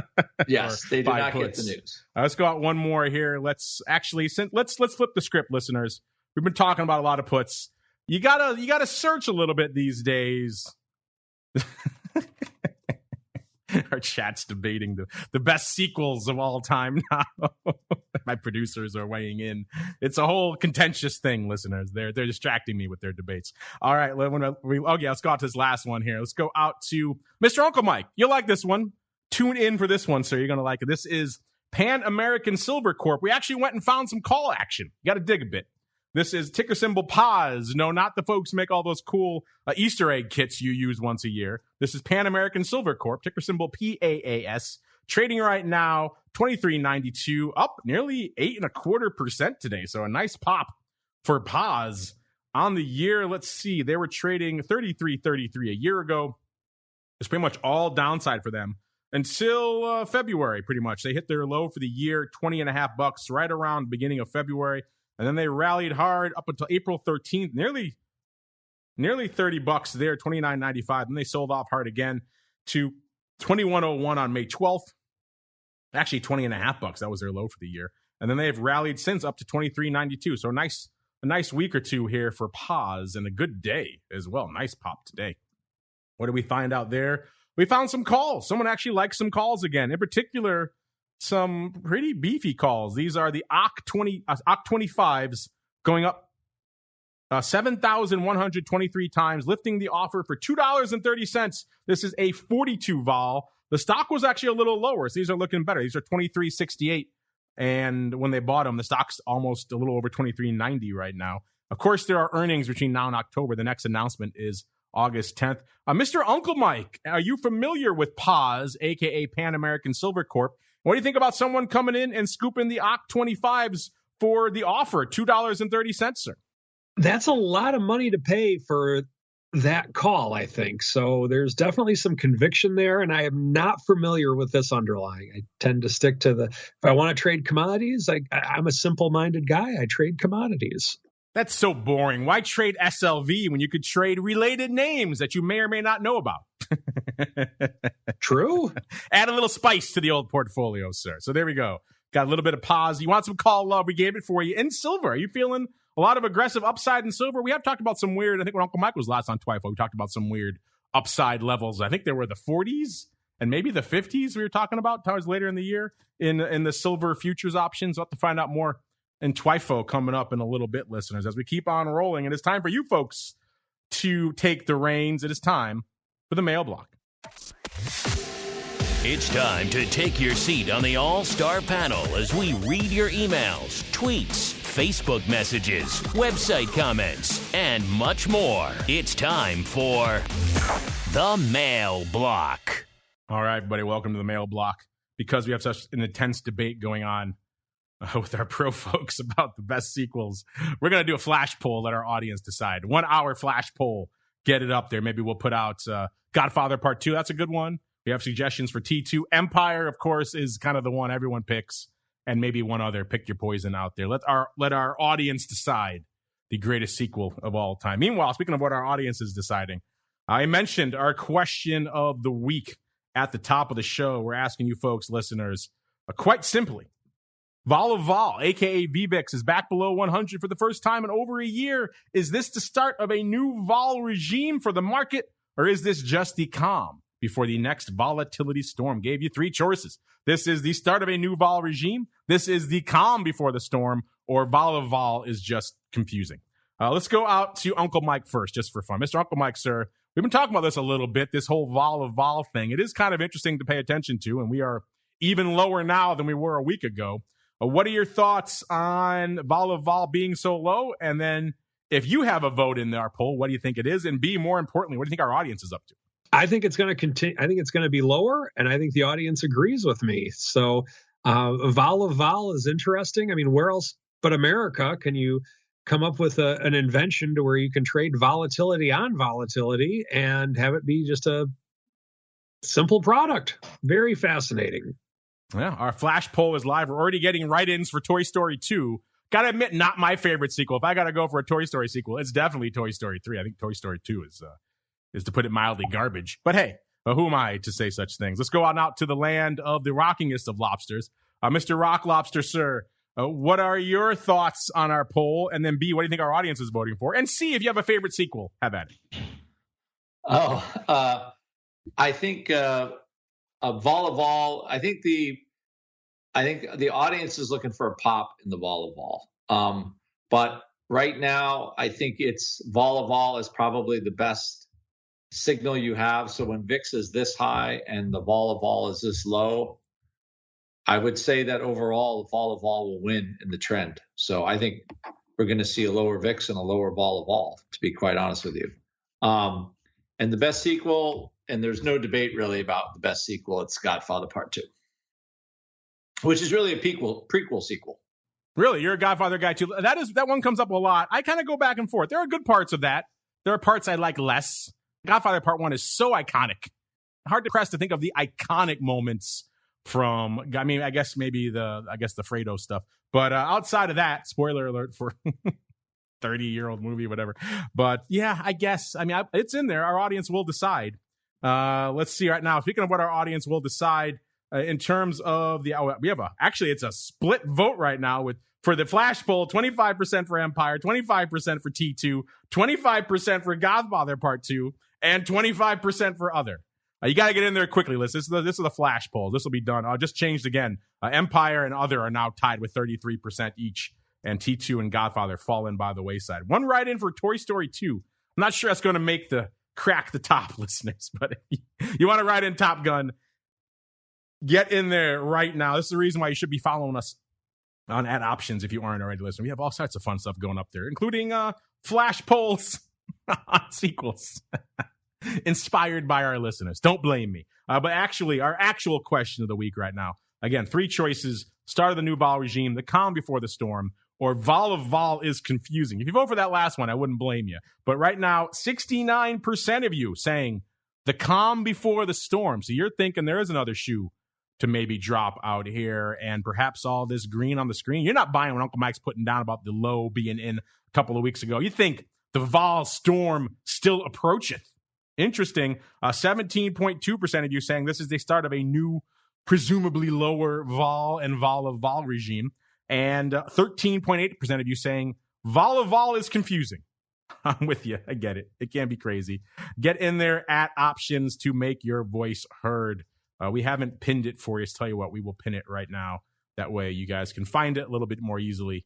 Yes, they did not get the news. Let's go out one more here. Let's flip the script, listeners. We've been talking about a lot of puts. You gotta search a little bit these days. Our chat's debating the best sequels of all time now. My producers are weighing in. It's a whole contentious thing, listeners. They're distracting me with their debates. All right, let's go out to this last one here. Let's go out to Mr. Uncle Mike. You'll like this one. Tune in for this one, sir. You're going to like it. This is Pan American Silver Corp. We actually went and found some call action. You got to dig a bit. This is ticker symbol PAAS. No, not the folks who make all those cool Easter egg kits you use once a year. This is Pan American Silver Corp, ticker symbol PAAS. Trading right now, $23.92, up nearly 8.25% today. So a nice pop for PAAS on the year. Let's see. They were trading 33.33 a year ago. It's pretty much all downside for them until February, pretty much. They hit their low for the year, $20.50, right around the beginning of February. And then they rallied hard up until April 13th, nearly $30 there, $29.95. Then they sold off hard again to $21.01 on May 12th. Actually, $20.50. That was their low for the year. And then they have rallied since up to $23.92. So a nice week or two here for PAAS, and a good day as well. Nice pop today. What did we find out there? We found some calls. Someone actually likes some calls again. In particular, some pretty beefy calls. These are the OC25s going up 7,123 times, lifting the offer for $2.30. This is a 42 vol. The stock was actually a little lower, so these are looking better. These are 23.68, and when they bought them, the stock's almost a little over 23.90 right now. Of course, there are earnings between now and October. The next announcement is August 10th. Mr. Uncle Mike, are you familiar with PAAS, a.k.a. Pan American Silver Corp? What do you think about someone coming in and scooping the OC25s for the offer, $2.30, sir? That's a lot of money to pay for that call, I think. So there's definitely some conviction there, and I am not familiar with this underlying. I tend to stick to if I want to trade commodities, I'm a simple-minded guy. I trade commodities. That's so boring. Why trade SLV when you could trade related names that you may or may not know about? True. Add a little spice to the old portfolio, sir. So there we go. Got a little bit of pause. You want some call love? We gave it for you. In silver, are you feeling a lot of aggressive upside in silver? We have talked about some weird, I think when Uncle Mike was last on TWIFO, we talked about some weird upside levels. I think there were the 40s and maybe the 50s we were talking about towards later in the year in the silver futures options. We'll have to find out more in TWIFO coming up in a little bit, listeners, as we keep on rolling. It is time for you folks to take the reins. It is time for the mail block. It's time to take your seat on the All-Star panel as we read your emails, tweets, Facebook messages, website comments, and much more. It's time for the mail block. All right, everybody, welcome to the mail block. Because we have such an intense debate going on with our pro folks about the best sequels, we're going to do a flash poll, let our audience decide. 1 hour flash poll, get it up there. Maybe we'll put out Godfather Part 2. That's a good one. We have suggestions for T2. Empire, of course, is kind of the one everyone picks, and maybe one other. Pick your poison out there. Let our audience decide the greatest sequel of all time. Meanwhile, speaking of what our audience is deciding, I mentioned our question of the week at the top of the show. We're asking you folks, listeners, quite simply, Vol of Vol, a.k.a. VVIX, is back below 100 for the first time in over a year. Is this the start of a new vol regime for the market, or is this just the calm before the next volatility storm? Gave you three choices. This is the start of a new vol regime. This is the calm before the storm, or vol of vol is just confusing. Let's go out to Uncle Mike first, just for fun. Mr. Uncle Mike, sir, we've been talking about this a little bit, this whole vol of vol thing. It is kind of interesting to pay attention to, and we are even lower now than we were a week ago. What are your thoughts on vol of vol being so low? And then if you have a vote in our poll, what do you think it is? And B, more importantly, what do you think our audience is up to? I think it's going to continue. I think it's going to be lower, and I think the audience agrees with me. So vol of vol is interesting. I mean, where else but America can you come up with an invention to where you can trade volatility on volatility and have it be just a simple product? Very fascinating. Yeah, our flash poll is live. We're already getting write-ins for Toy Story 2. Got to admit, not my favorite sequel. If I got to go for a Toy Story sequel, it's definitely Toy Story 3. I think Toy Story 2 is to put it mildly, garbage. But hey, who am I to say such things? Let's go on out to the land of the rockingest of lobsters. Mr. Rock Lobster, sir, what are your thoughts on our poll? And then B, what do you think our audience is voting for? And C, if you have a favorite sequel, have at it. I think a vol of vol. I think the audience is looking for a pop in the vol of vol. But right now, I think it's vol of vol is probably the best signal you have. So when VIX is this high and the vol of vol is this low, I would say that overall the vol of vol will win in the trend. So I think we're going to see a lower VIX and a lower vol of vol, to be quite honest with you. And the best sequel, and there's no debate really about the best sequel, it's Godfather Part 2, which is really a prequel sequel. Really? You're a Godfather guy too? That one comes up a lot. I kind of go back and forth. There are good parts of that. There are parts I like less. Godfather Part 1 is so iconic. Hard to press to think of the iconic moments from, I mean, I guess the Fredo stuff. But outside of that, spoiler alert for 30-year-old movie, whatever. But yeah, I guess, I mean, it's in there. Our audience will decide. Let's see right now. Speaking of what our audience will decide, in terms of it's a split vote right now for the flash poll, 25% for Empire, 25% for T2, 25% for Godfather Part 2, and 25% for other. You got to get in there quickly, Liz. This is the flash poll. This will be done. Just changed again. Empire and other are now tied with 33% each, and T2 and Godfather fall in by the wayside. One write-in for Toy Story 2. I'm not sure that's going to make crack the top, listeners, but if you want to write in Top Gun, get in there right now. This is the reason why you should be following us on @options if you aren't already listening. We have all sorts of fun stuff going up there, including flash polls on sequels inspired by our listeners. Don't blame me. But actually, our actual question of the week right now, again, 3 choices: start of the new Vol regime, the calm before the storm, or Vol of Vol is confusing. If you vote for that last one, I wouldn't blame you. But right now, 69% of you saying the calm before the storm. So you're thinking there is another shoe to maybe drop out here, and perhaps all this green on the screen. You're not buying what Uncle Mike's putting down about the low being in a couple of weeks ago. You think the Vol storm still approacheth. Interesting. 17.2% of you saying this is the start of a new, presumably lower Vol and Vol of Vol regime. And 13.8% of you saying Vol of Vol is confusing. I'm with you. I get it. It can be crazy. Get in there @options to make your voice heard. We haven't pinned it for you. Tell you what, we will pin it right now. That way you guys can find it a little bit more easily.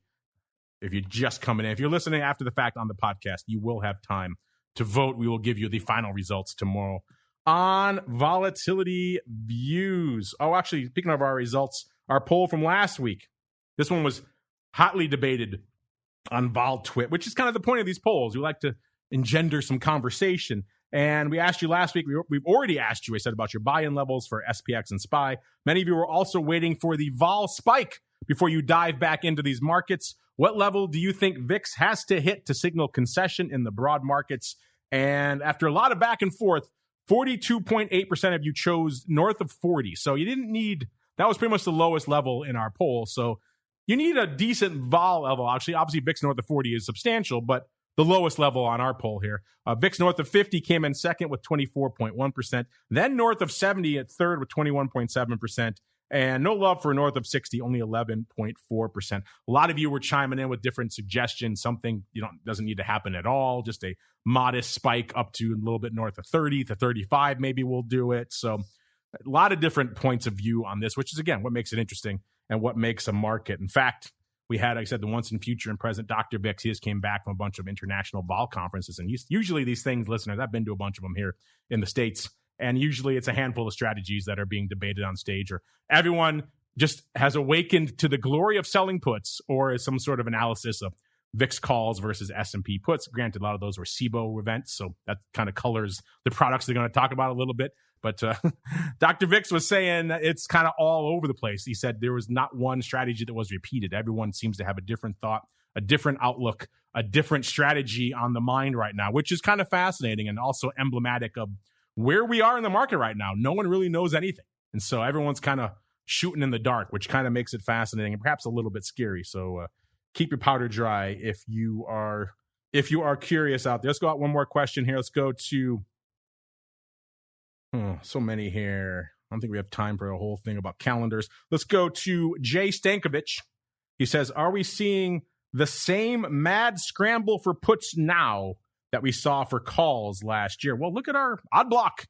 If you're just coming in, if you're listening after the fact on the podcast, you will have time to vote. We will give you the final results tomorrow on volatility views. Oh, actually, speaking of our results, our poll from last week, this one was hotly debated on VolTwit, which is kind of the point of these polls. We like to engender some conversation. And we asked you last week, we've already asked you, I said, about your buy-in levels for SPX and SPY. Many of you were also waiting for the vol spike before you dive back into these markets. What level do you think VIX has to hit to signal concession in the broad markets? And after a lot of back and forth, 42.8% of you chose north of 40. So you didn't need, that was pretty much the lowest level in our poll. So you need a decent vol level. Actually, obviously, VIX north of 40 is substantial, but the lowest level on our poll here. VIX north of 50 came in second with 24.1%. Then north of 70 at third with 21.7%. And no love for north of 60, only 11.4%. A lot of you were chiming in with different suggestions. Something doesn't need to happen at all. Just a modest spike up to a little bit north of 30 to 35. Maybe we'll do it. So a lot of different points of view on this, which is, again, what makes it interesting and what makes a market. In fact, we had, like I said, the once and future and present Dr. VIX. He just came back from a bunch of international vol conferences. And usually these things, listeners, I've been to a bunch of them here in the States. And usually it's a handful of strategies that are being debated on stage, or everyone just has awakened to the glory of selling puts, or is some sort of analysis of VIX calls versus S&P puts. Granted, a lot of those were SIBO events, so that kind of colors the products they're going to talk about a little bit. But Dr. VIX was saying that it's kind of all over the place. He said there was not one strategy that was repeated. Everyone seems to have a different thought, a different outlook, a different strategy on the mind right now, which is kind of fascinating and also emblematic of where we are in the market right now. No one really knows anything. And so everyone's kind of shooting in the dark, which kind of makes it fascinating and perhaps a little bit scary. So keep your powder dry if you are curious out there. Let's go out one more question here. Let's go to so many here. I don't think we have time for a whole thing about calendars. Let's go to Jay Stankovich. He says, are we seeing the same mad scramble for puts now that we saw for calls last year? Well, look at our odd block.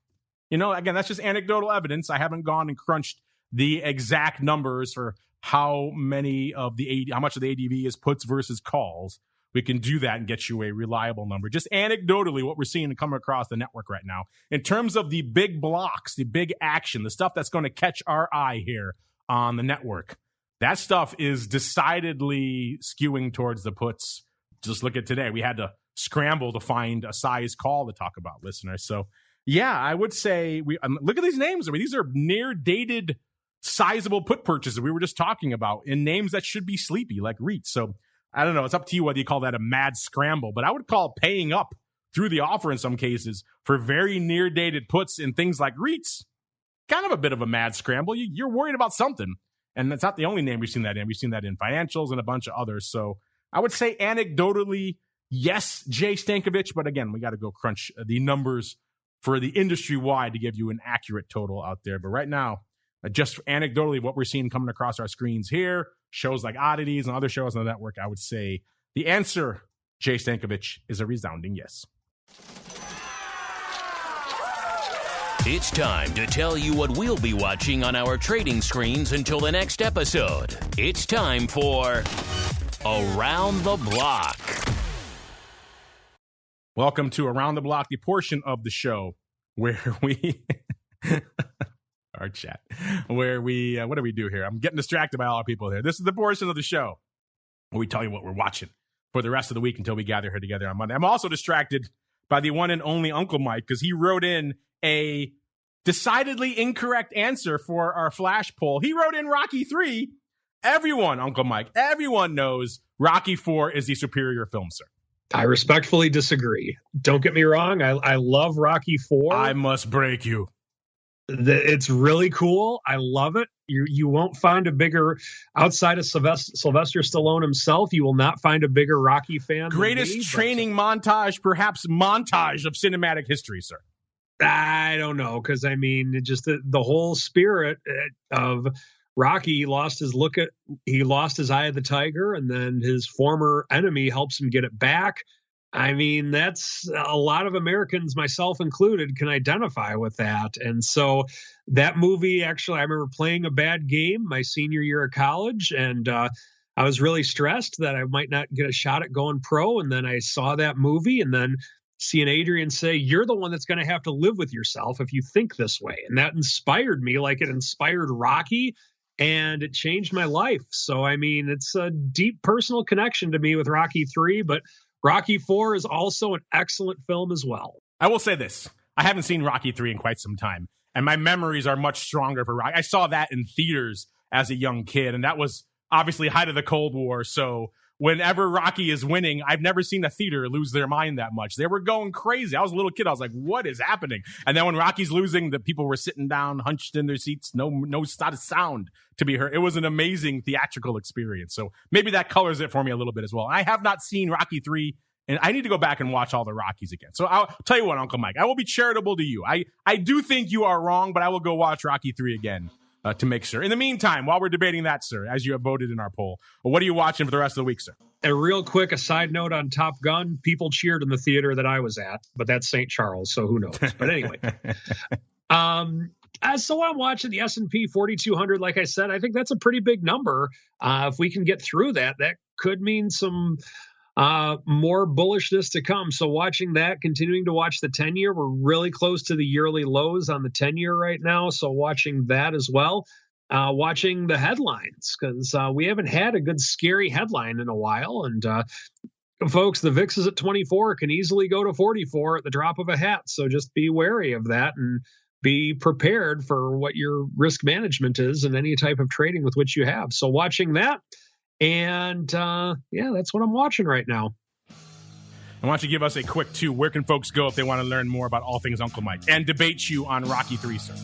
Again, that's just anecdotal evidence. I haven't gone and crunched the exact numbers for how much of the ADV is puts versus calls. We can do that and get you a reliable number. Just anecdotally, what we're seeing and coming across the network right now. In terms of the big blocks, the big action, the stuff that's going to catch our eye here on the network, that stuff is decidedly skewing towards the puts. Just look at today. We had to scramble to find a size call to talk about, listeners. So, yeah, I would say look at these names. I mean, these are near dated sizable put purchases we were just talking about in names that should be sleepy, like REITs. So I don't know. It's up to you whether you call that a mad scramble, but I would call paying up through the offer in some cases for very near dated puts in things like REITs kind of a bit of a mad scramble. You're worried about something. And that's not the only name we've seen that in. We've seen that in financials and a bunch of others. So I would say anecdotally, yes, Jay Stankovich. But again, we got to go crunch the numbers for the industry wide to give you an accurate total out there. But right now, just anecdotally, what we're seeing coming across our screens here, shows like Oddities and other shows on the network, I would say the answer, Jay Stankovich, is a resounding yes. It's time to tell you what we'll be watching on our trading screens until the next episode. It's time for Around the Block. Welcome to Around the Block, the portion of the show where we... our chat, where we... what do we do here? I'm getting distracted by all our people here. This is the portion of the show where we tell you what we're watching for the rest of the week until we gather here together on Monday. I'm also distracted by the one and only Uncle Mike because he wrote in a decidedly incorrect answer for our flash poll. He wrote in Rocky 3. Everyone, Uncle Mike, everyone knows Rocky 4 is the superior film, sir. I respectfully disagree. Don't get me wrong. I love Rocky 4. I must break you. It's really cool. I love it. You won't find a bigger, outside of Sylvester Stallone himself, you will not find a bigger Rocky fan. Greatest training montage, perhaps montage of cinematic history, sir. I don't know, because I mean, just the whole spirit of Rocky. He lost his eye of the tiger, and then his former enemy helps him get it back. I mean, that's a lot of Americans, myself included, can identify with that. And so that movie, actually, I remember playing a bad game my senior year of college, and I was really stressed that I might not get a shot at going pro. And then I saw that movie, and then seeing Adrian say, you're the one that's going to have to live with yourself if you think this way. And that inspired me like it inspired Rocky, and it changed my life. So, I mean, it's a deep personal connection to me with Rocky 3, but Rocky 4 is also an excellent film as well. I will say this. I haven't seen Rocky 3 in quite some time, and my memories are much stronger for Rocky. I saw that in theaters as a young kid, and that was obviously height of the Cold War. So whenever Rocky is winning, I've never seen a theater lose their mind that much. They were going crazy. I was a little kid. I was like, what is happening? And then when Rocky's losing, the people were sitting down, hunched in their seats, no not a sound to be heard. It was an amazing theatrical experience. So maybe that colors it for me a little bit as well. I have not seen Rocky 3, and I need to go back and watch all the Rockies again. So I'll tell you what, Uncle Mike, I will be charitable to you. I do think you are wrong, but I will go watch Rocky 3 again. To make sure. In the meantime, while we're debating that, sir, as you have voted in our poll, what are you watching for the rest of the week, sir? And real quick, a side note on Top Gun, people cheered in the theater that I was at, but that's St. Charles, so who knows? But anyway. So I'm watching the S&P 4200. Like I said, I think that's a pretty big number. If we can get through that, that could mean some more bullishness to come. So watching that, continuing to watch the 10-year, we're really close to the yearly lows on the 10-year right now. So watching that as well, watching the headlines, because we haven't had a good scary headline in a while. And folks, the VIX is at 24, can easily go to 44 at the drop of a hat. So just be wary of that and be prepared for what your risk management is and any type of trading with which you have. So watching that. And, that's what I'm watching right now. I want you to give us a quick, too. Where can folks go if they want to learn more about all things Uncle Mike and debate you on Rocky 3, sir?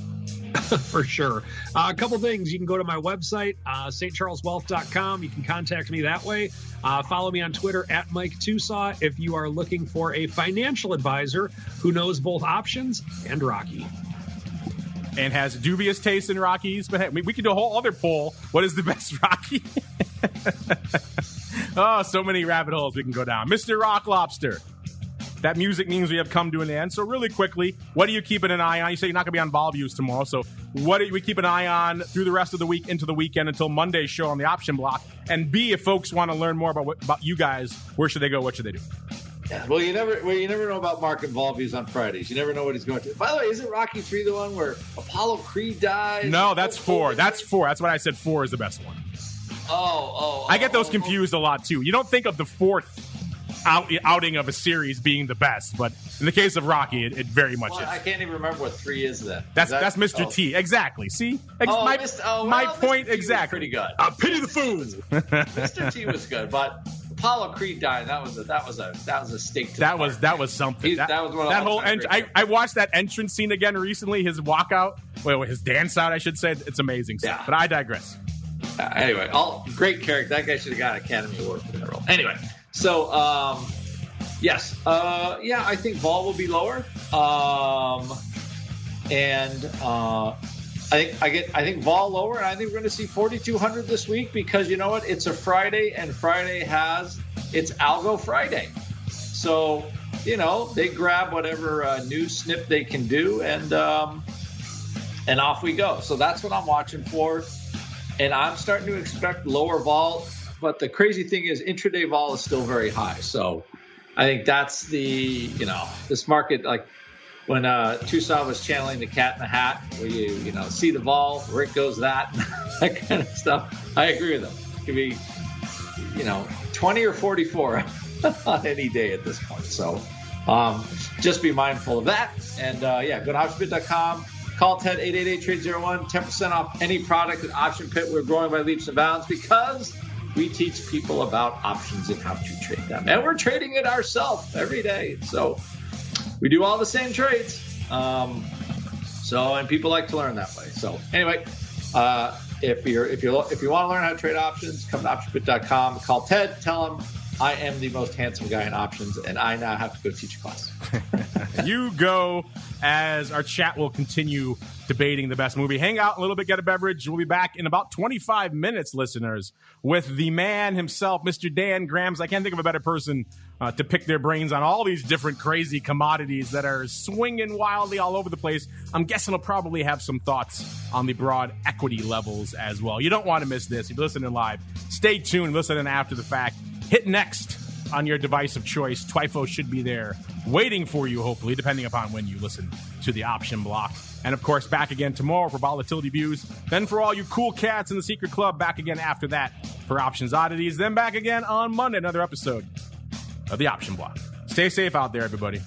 For sure. A couple things. You can go to my website, stcharleswealth.com. You can contact me that way. Follow me on Twitter at Mike TOSAW if you are looking for a financial advisor who knows both options and Rocky. And has dubious taste in Rockies. But hey, we could do a whole other poll. What is the best Rocky? Oh, so many rabbit holes we can go down. Mr. Rock Lobster. That music means we have come to an end. So really quickly, what are you keeping an eye on? You say you're not going to be on Vol Views tomorrow. So what are we keep an eye on through the rest of the week into the weekend until Monday's show on the option block? And B, if folks want to learn more about you guys, where should they go? What should they do? Yeah, well, you never know about Mark and Vol Views on Fridays. You never know what he's going to. By the way, isn't Rocky 3 the one where Apollo Creed dies? No, that's 4. That's 4. That's what I said. 4 is the best one. I get those confused a lot too. You don't think of the 4th outing of a series being the best. But in the case of Rocky, it very much is. I can't even remember what 3 is then. That's Mr. T. Exactly. See? My point exactly. Pretty good. I pity the fool. Mr. T was good, but Apollo Creed dying. That was a stake to that was something. That was one of that whole. I watched that entrance scene again recently. His walkout, his dance out, I should say. It's amazing stuff. Yeah. But I digress. Anyway, great character. That guy should have got an Academy Award for that role. Anyway, so yes, I think Vol will be lower, and I think Vol lower, and I think we're going to see 4,200 this week because you know what? It's a Friday, and Friday it's Algo Friday, so they grab whatever news snip they can do, and off we go. So that's what I'm watching for. And I'm starting to expect lower vol, but the crazy thing is intraday vol is still very high. So I think that's this market, like when TOSAW was channeling the cat in the hat, where you see the vol, where it goes that kind of stuff. I agree with them. It could be, 20 or 44 on any day at this point. So just be mindful of that. And go to optionpit.com. Call Ted 888-TRADE-01, 10% off any product at Option Pit. We're growing by leaps and bounds because we teach people about options and how to trade them. And we're trading it ourselves every day. So we do all the same trades. And people like to learn that way. So anyway, if you want to learn how to trade options, come to optionpit.com. Call Ted, tell him I am the most handsome guy in options, and I now have to go teach a class. You go, as our chat will continue debating the best movie. Hang out a little bit, get a beverage. We'll be back in about 25 minutes, listeners, with the man himself, Mr. Dan Grams. I can't think of a better person to pick their brains on all these different crazy commodities that are swinging wildly all over the place. I'm guessing he'll probably have some thoughts on the broad equity levels as well. You don't want to miss this. If you're listening live, stay tuned, listening after the fact. Hit next on your device of choice. TWIFO should be there waiting for you, hopefully, depending upon when you listen to the option block. And, of course, back again tomorrow for Volatility Views. Then for all you cool cats in the Secret Club, back again after that for Options Oddities. Then back again on Monday, another episode of the Option Block. Stay safe out there, everybody.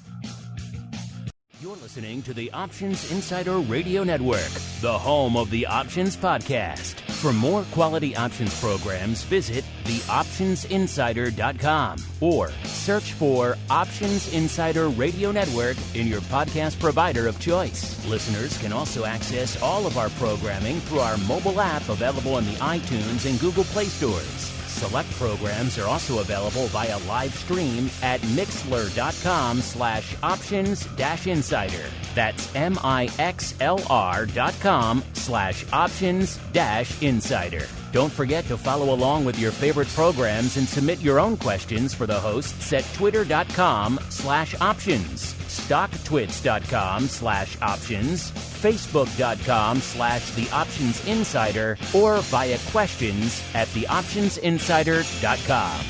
You're listening to the Options Insider Radio Network, the home of the Options Podcast. For more quality options programs, visit theoptionsinsider.com or search for Options Insider Radio Network in your podcast provider of choice. Listeners can also access all of our programming through our mobile app available in the iTunes and Google Play stores. Select programs are also available via live stream at mixlr.com/options-insider. That's mixlr.com/options-insider. Don't forget to follow along with your favorite programs and submit your own questions for the hosts at twitter.com/options, stocktwits.com/options, facebook.com/theoptionsinsider, or via questions at theoptionsinsider.com.